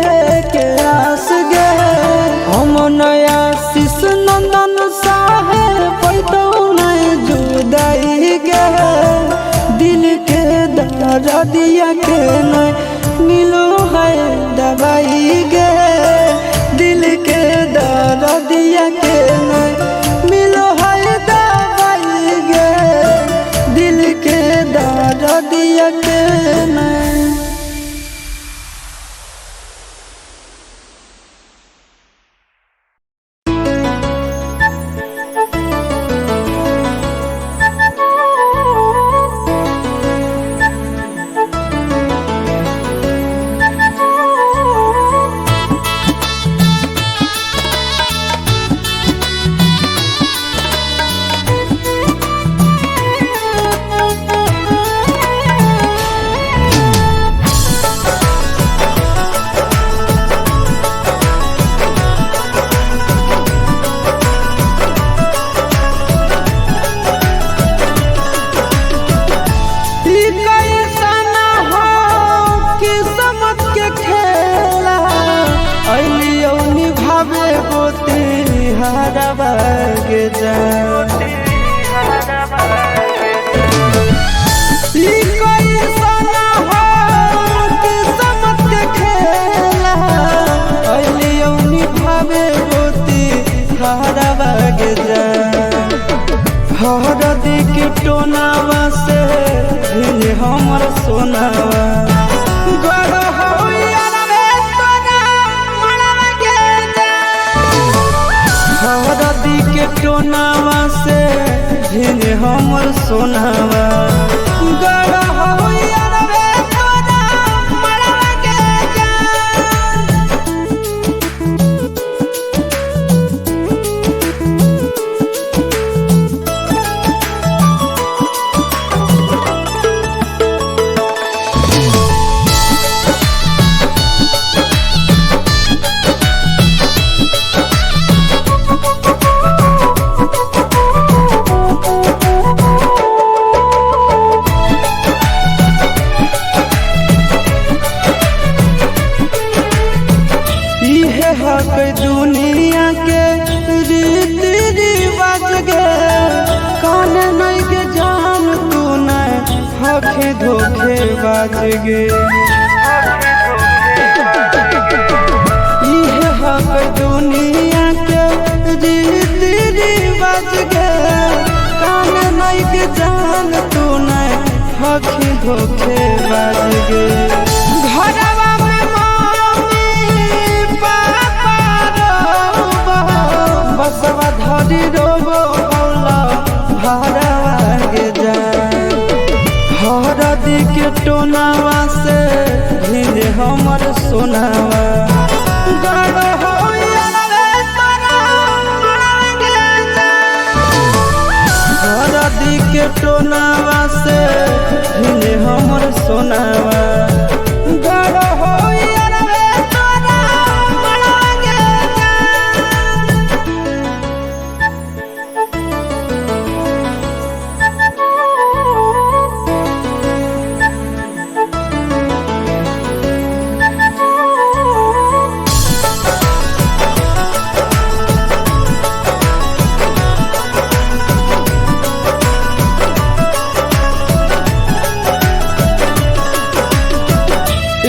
के आस गे। हम नया शिश नंदन साहे पैतो नहीं जुदाई गे, दिल के दर्दिया के नहीं मिलो है दवाई गे, दिल के दर्दिया के नहीं मिलो है दवाई गे, दिल के दर्दिया के नहीं। हरदी की टोनावा से हमर सोनावा गड़ होइया रे तोरा मनवा के जा। हरदी के टोनावा से हमर सोनावा गड़ होइया रे तोरा मनवा के जा। दुनिया के रीति रिवाज गे कान नहीं के जान तू नहीं हखे धोखे बाज गे। ये हक दुनिया के रीति रिवाज गे कान नहीं के जान तू नहीं हखे धोखे बाज गे। घरवा में बसवा धरी रोबो हौला सोनावा गाड़ो हो यारवे तोरा मांगे हरदी के टोनावा से हिले हमर सोनावा गाड़ो हो यारवे तोरा मांगे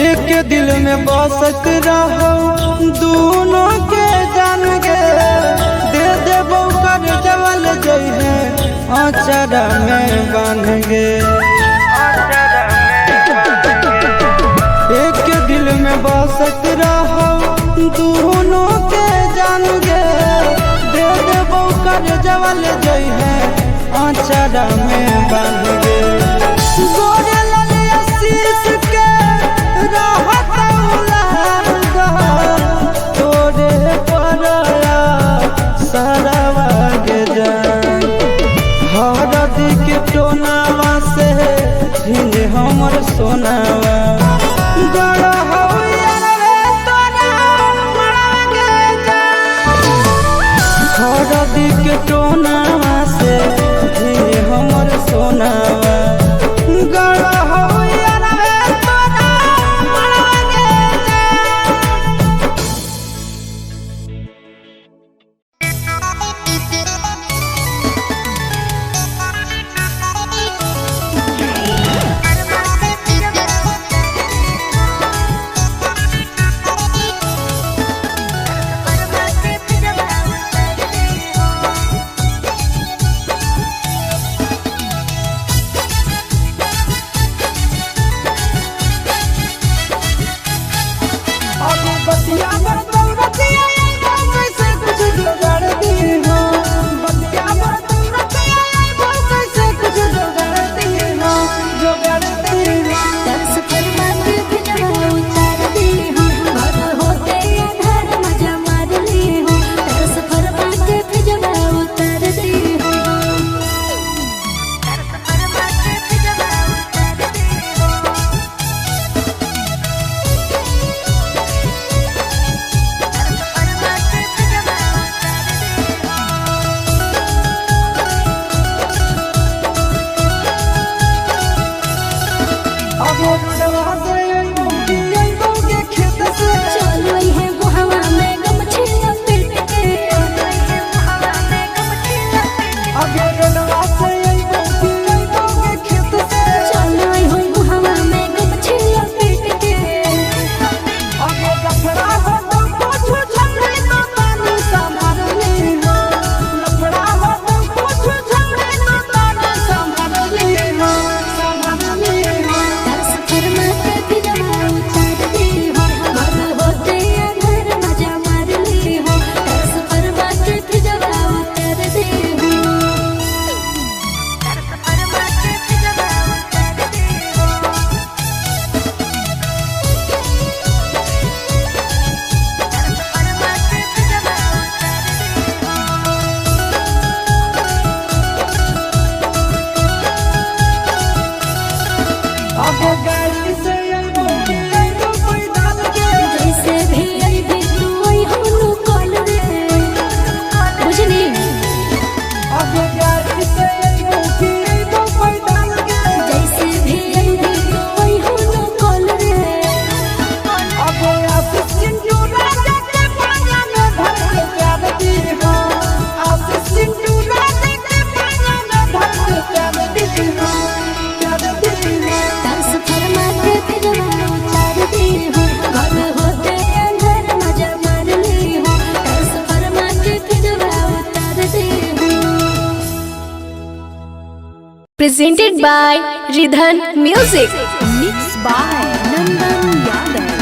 एक दिल में बसत रहो दोनों के जान गे दे देबो कर जवल जई है आचरा में बांध गे एक दिल में बसत रहो दोनों के जान गे दे देबो कर जवल जई है आचरा में बांध गे गोरे ललिया शीश के रहत उलागा तोरे परया सरवा के जान हरदी के टोनावा से हिले हमर सोनावा गड़ा हो यारवे तोरा मांगे जान हरदी के टोनावा से हिले हमर सोनावा गड़ा हो यारवे तोरा मांगे जान बतिया बतिया कैसे कुछ जोगाड़ दी हो बतिया बतिया कैसे कुछ जोगाड़ दी हो तरस फरमा के फिजवा उतार दी हो घर होते अंधार मजा मार ली हो तरस फरमा के फिजवा उतार दी हो तरस फरमा के फिजवा उतार दी हो अब डवा से के खेत से चलो है बुहावा में गमछी लपेट के बुहावा में गमछी लपेट अब डवा से के खेत से चलो है बुहावा में गमछी लपेट के अब लफड़ा हो तो कुछ छपड़े तो तानी संभाल ली हो लफड़ा हो तो कुछ छपड़े तो तानी संभाल ली हो तरस फरमा के फिजवा उतार दी हो घर होते अंधार मजा मार ली हो तरस फरमा के फिजवा उतार दी हो तरस फरमा के फिजवा उतार दी हो अब गाड़ी से कोई डाल के जैसे भी आई भी तू आई हम कॉल रे बुझनी अब गाड़ी से कोई डाल के जैसे भी आई भी तू आई हम कॉल रे अब आशीष चिंटू राजा के पाया में भर के प्यार दी हो आशीष चिंटू राजा के पाया में भर के प्यार दी हो तरस फरमा के फिजवा उतार दी हो घर होते अंधार मजा मार ली हो तरस फरमा के फिजवा उतार दी हो Presented by Ridhan Music. Mixed by Nandan Yadav.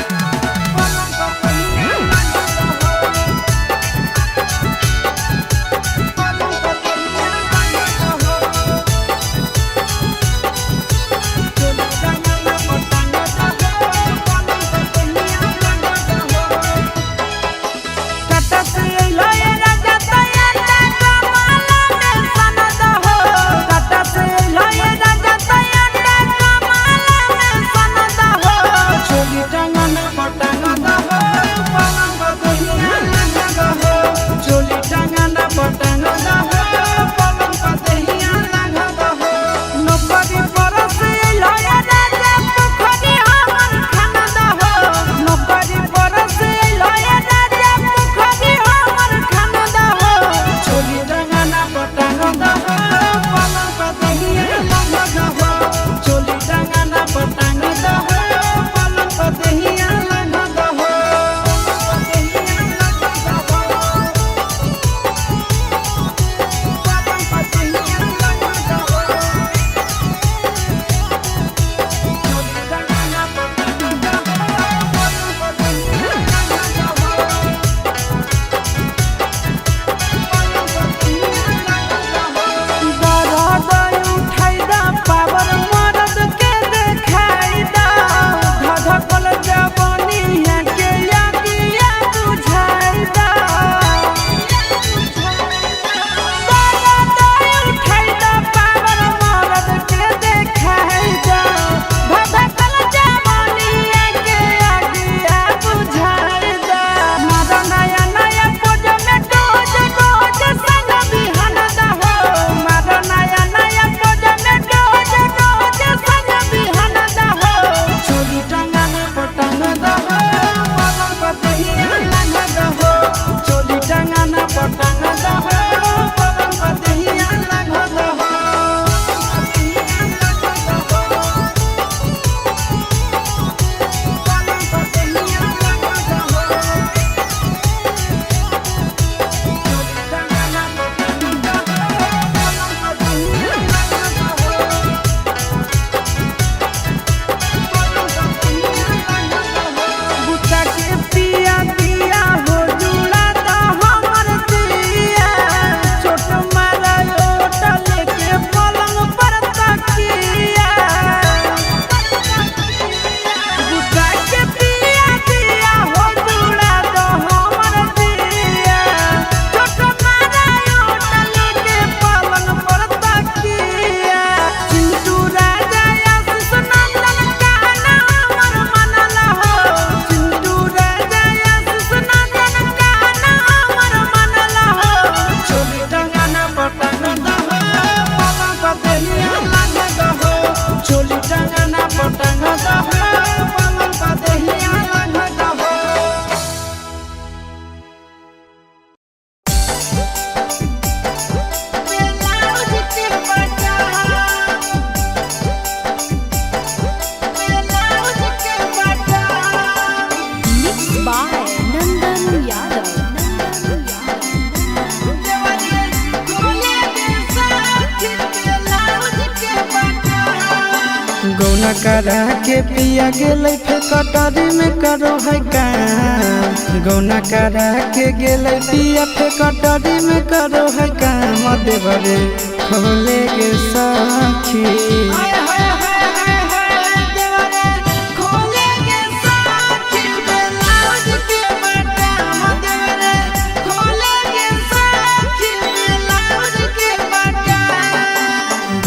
गौना करा के पिया गेलै फिर कटरी में करो है काम। गौना करा के गेलै पिया फिर कटरी में करो है काम। देवरे खोले गे साखी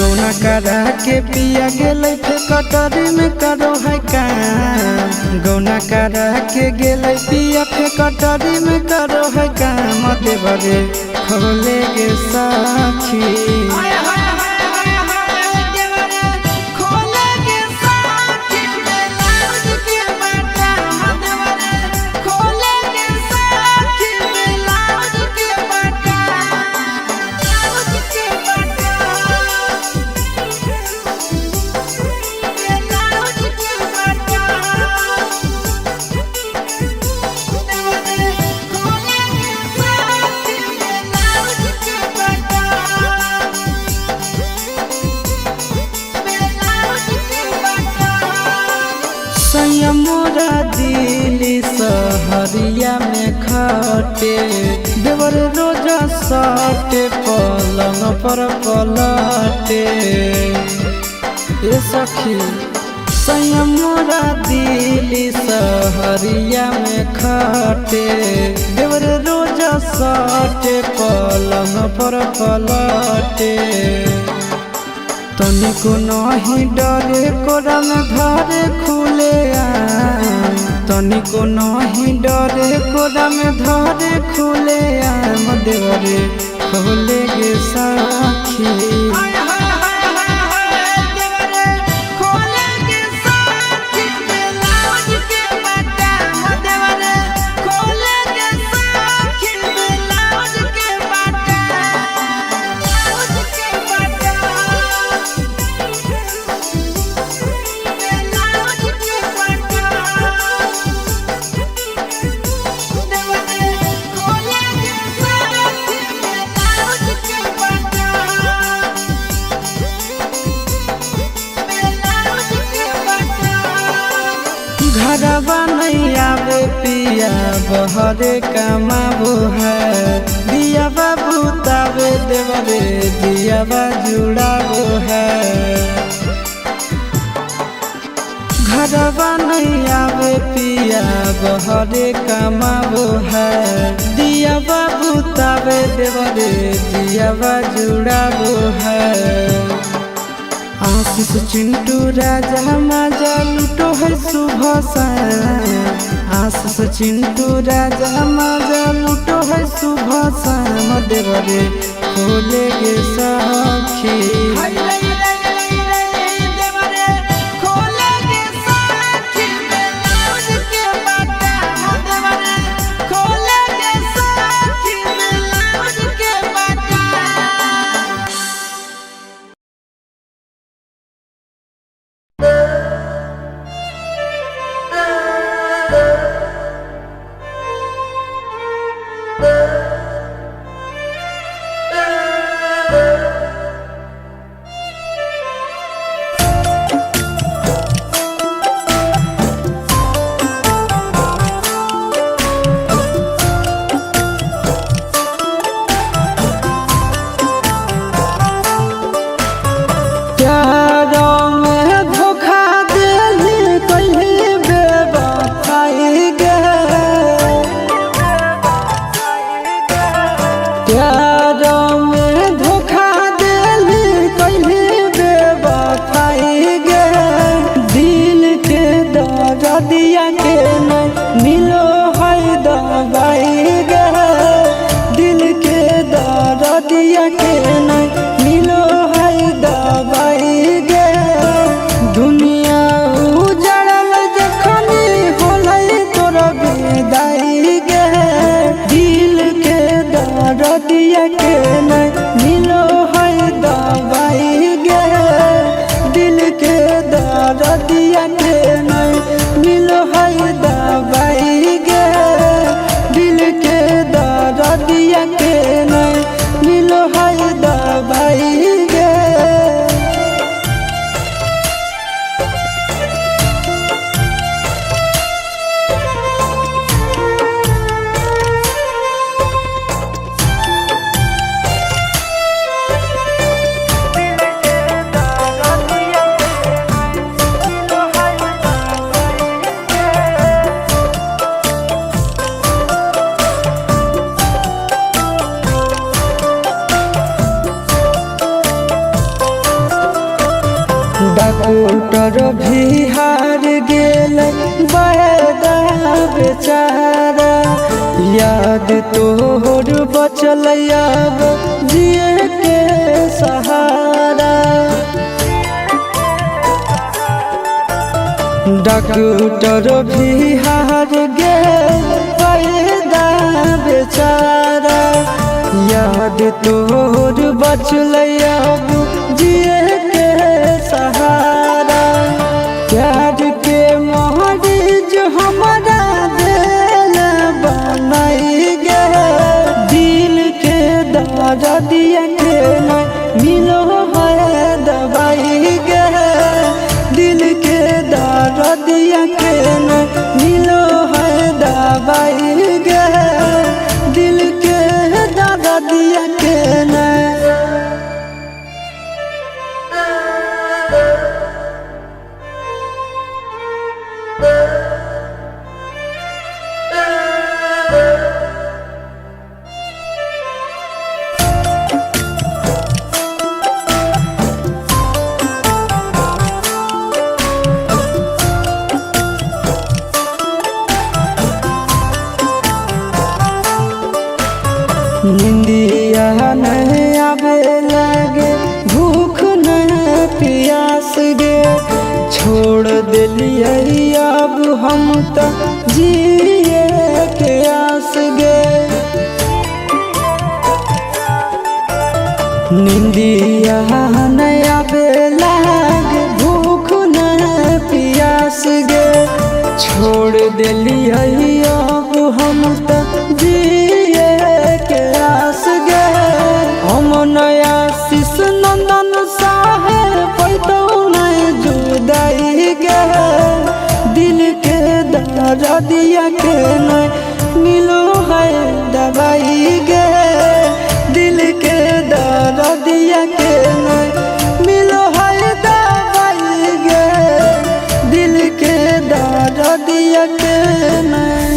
गौना करा के पिया गेलै फिर कटरी में करो है काम। गौना करा के गेलै पिया फिर कटरी में करो है काम। देवरे खोले गे साखी मोरा दिल्ली सहरिया में खटे। देवर रोजा सटे पलंग पर पलटे। ए सखी संयम मोरा दिल्ली सहरिया में खटे। देवर रोजा सटे पलंग पर पलटे। तनिको नहीं डरे कोरा में धरे खुले आम। तनिको नहीं डरे कोरा में धरे खुले आम। देवरे खोले गे साखी घरवा नहीं आवे पिया बहरे कमाबो है। दिया बाबू तावे देवरे दिया जुड़ाबो है। घरवा नहीं आवे पिया बहरे कमाबो है। दिया बाबू तावे देवरे दिया जुड़ाबो है। आशीष चिंटू राजा माजा लूटो है सुबह शाम। आशीष चिंटू राजा माजा लूटो है सुबह शाम। देवरे खोले गे साखी डॉक्टर भी हार गेल बड़ा बेचारा, याद तोहर बचल अब जिए के सहारा। डॉक्टर भी हार गेल बड़ा बेचारा, याद तोहर बचल अब जिए के सहारा। प्यार के मरीज हमारा दिल बनाई गे, दिल के दर्दिया के न मिलो है दवाई गे, दिल के दर्दिया के न मिलो है दवाई गे, दिल के दर्दिया के न। निंदिया नहीं आवे लगे, भूख नहीं प्यास गे, छोड़ दिलिए अब हम तो जिए के आस गे। निंदिया नहीं आवे लगे, भूख नहीं प्यास गे, छोड़ दिलिए अब हम तो जिए के आस गे। हम नया शीश नंदन साहे पैतो नहीं जुदाई गे, दिल के दर्दिया के नहीं मिलो है दवाई गे, दिल के दर्दिया के नहीं मिलो है दवाई गे, दिल के दर्दिया के नहीं।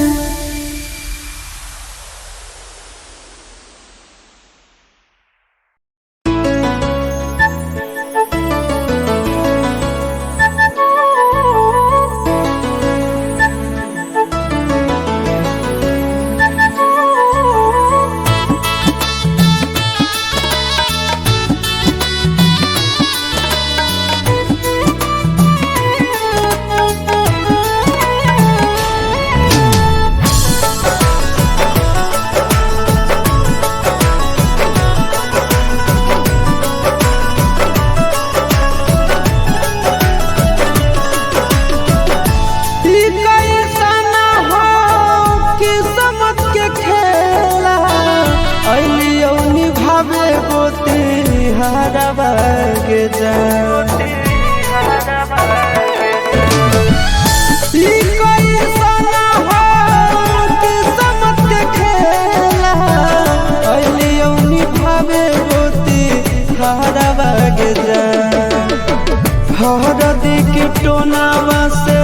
हरदी के टोनावा से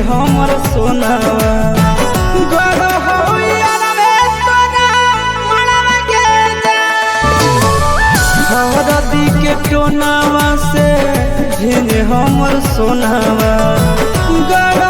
हमर सोनावा गड़ हरदी के टोनावा से हमर सोनावा गड़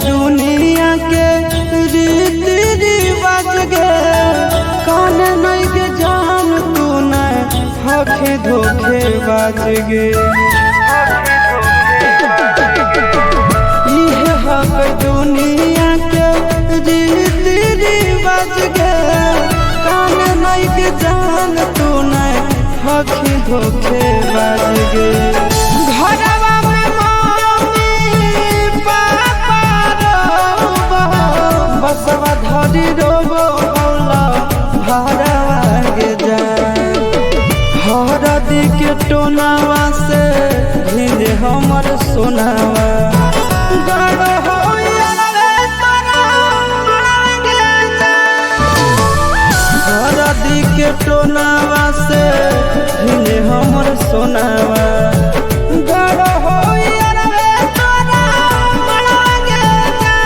दुनिया के रीति रिवाज गे, कान नहीं के जान तू नहीं हखे धोखे बाज गे। ये हक दुनिया के रीति रिवाज गे, कान नहीं के जान तू नहीं हखे धोखे बाज गे। घरवा बसवा धरी रोबो हौला सोनावा गड़ होया रे तोरा मांगे जा हरदी के टोनावा से हिने हमर सोनावा गड़ होया रे तोरा मांगे जा।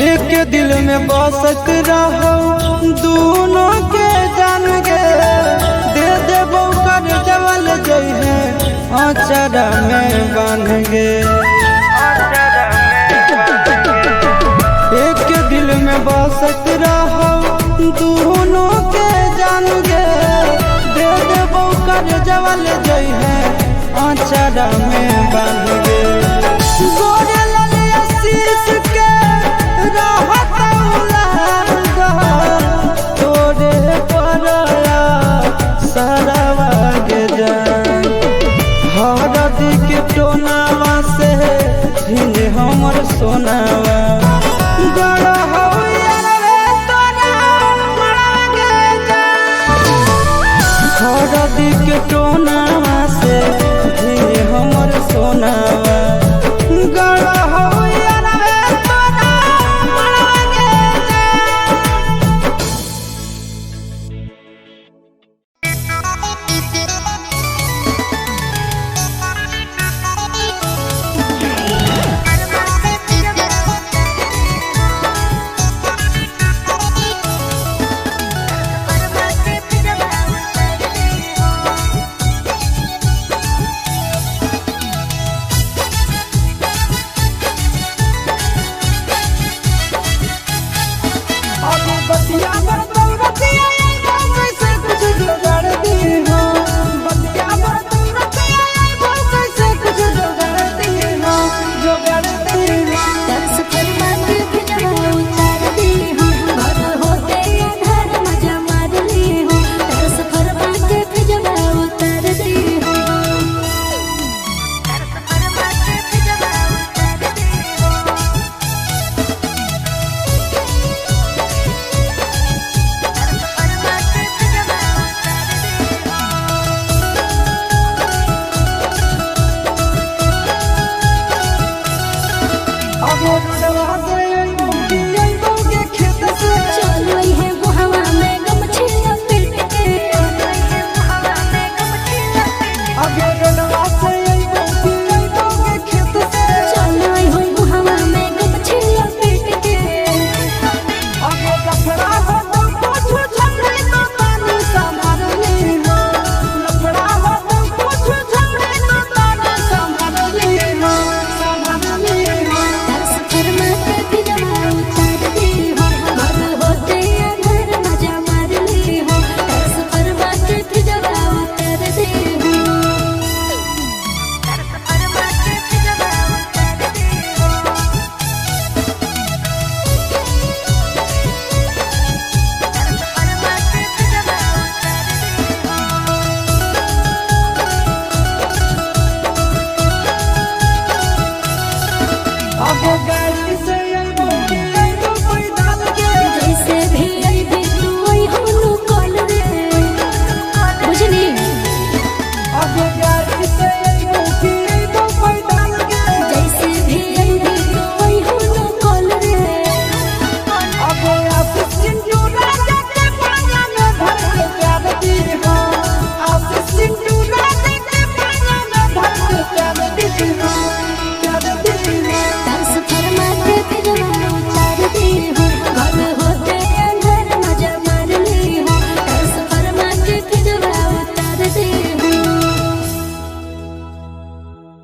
एक दिल में बसत रहो दोनों के जान गे दे देबो कर जवल जई है अचरा में बन गे एक दिल में बसत रहो दोनों के जान गे दे देबो कर जवल जई है अचरा में बन गे गोरे ललिया शीश के तोरे परया सरवा गे जान हरदी के टोनावा से हिने हमर सोनावा गड़ होया रे तोरा मांगे जा हरदी के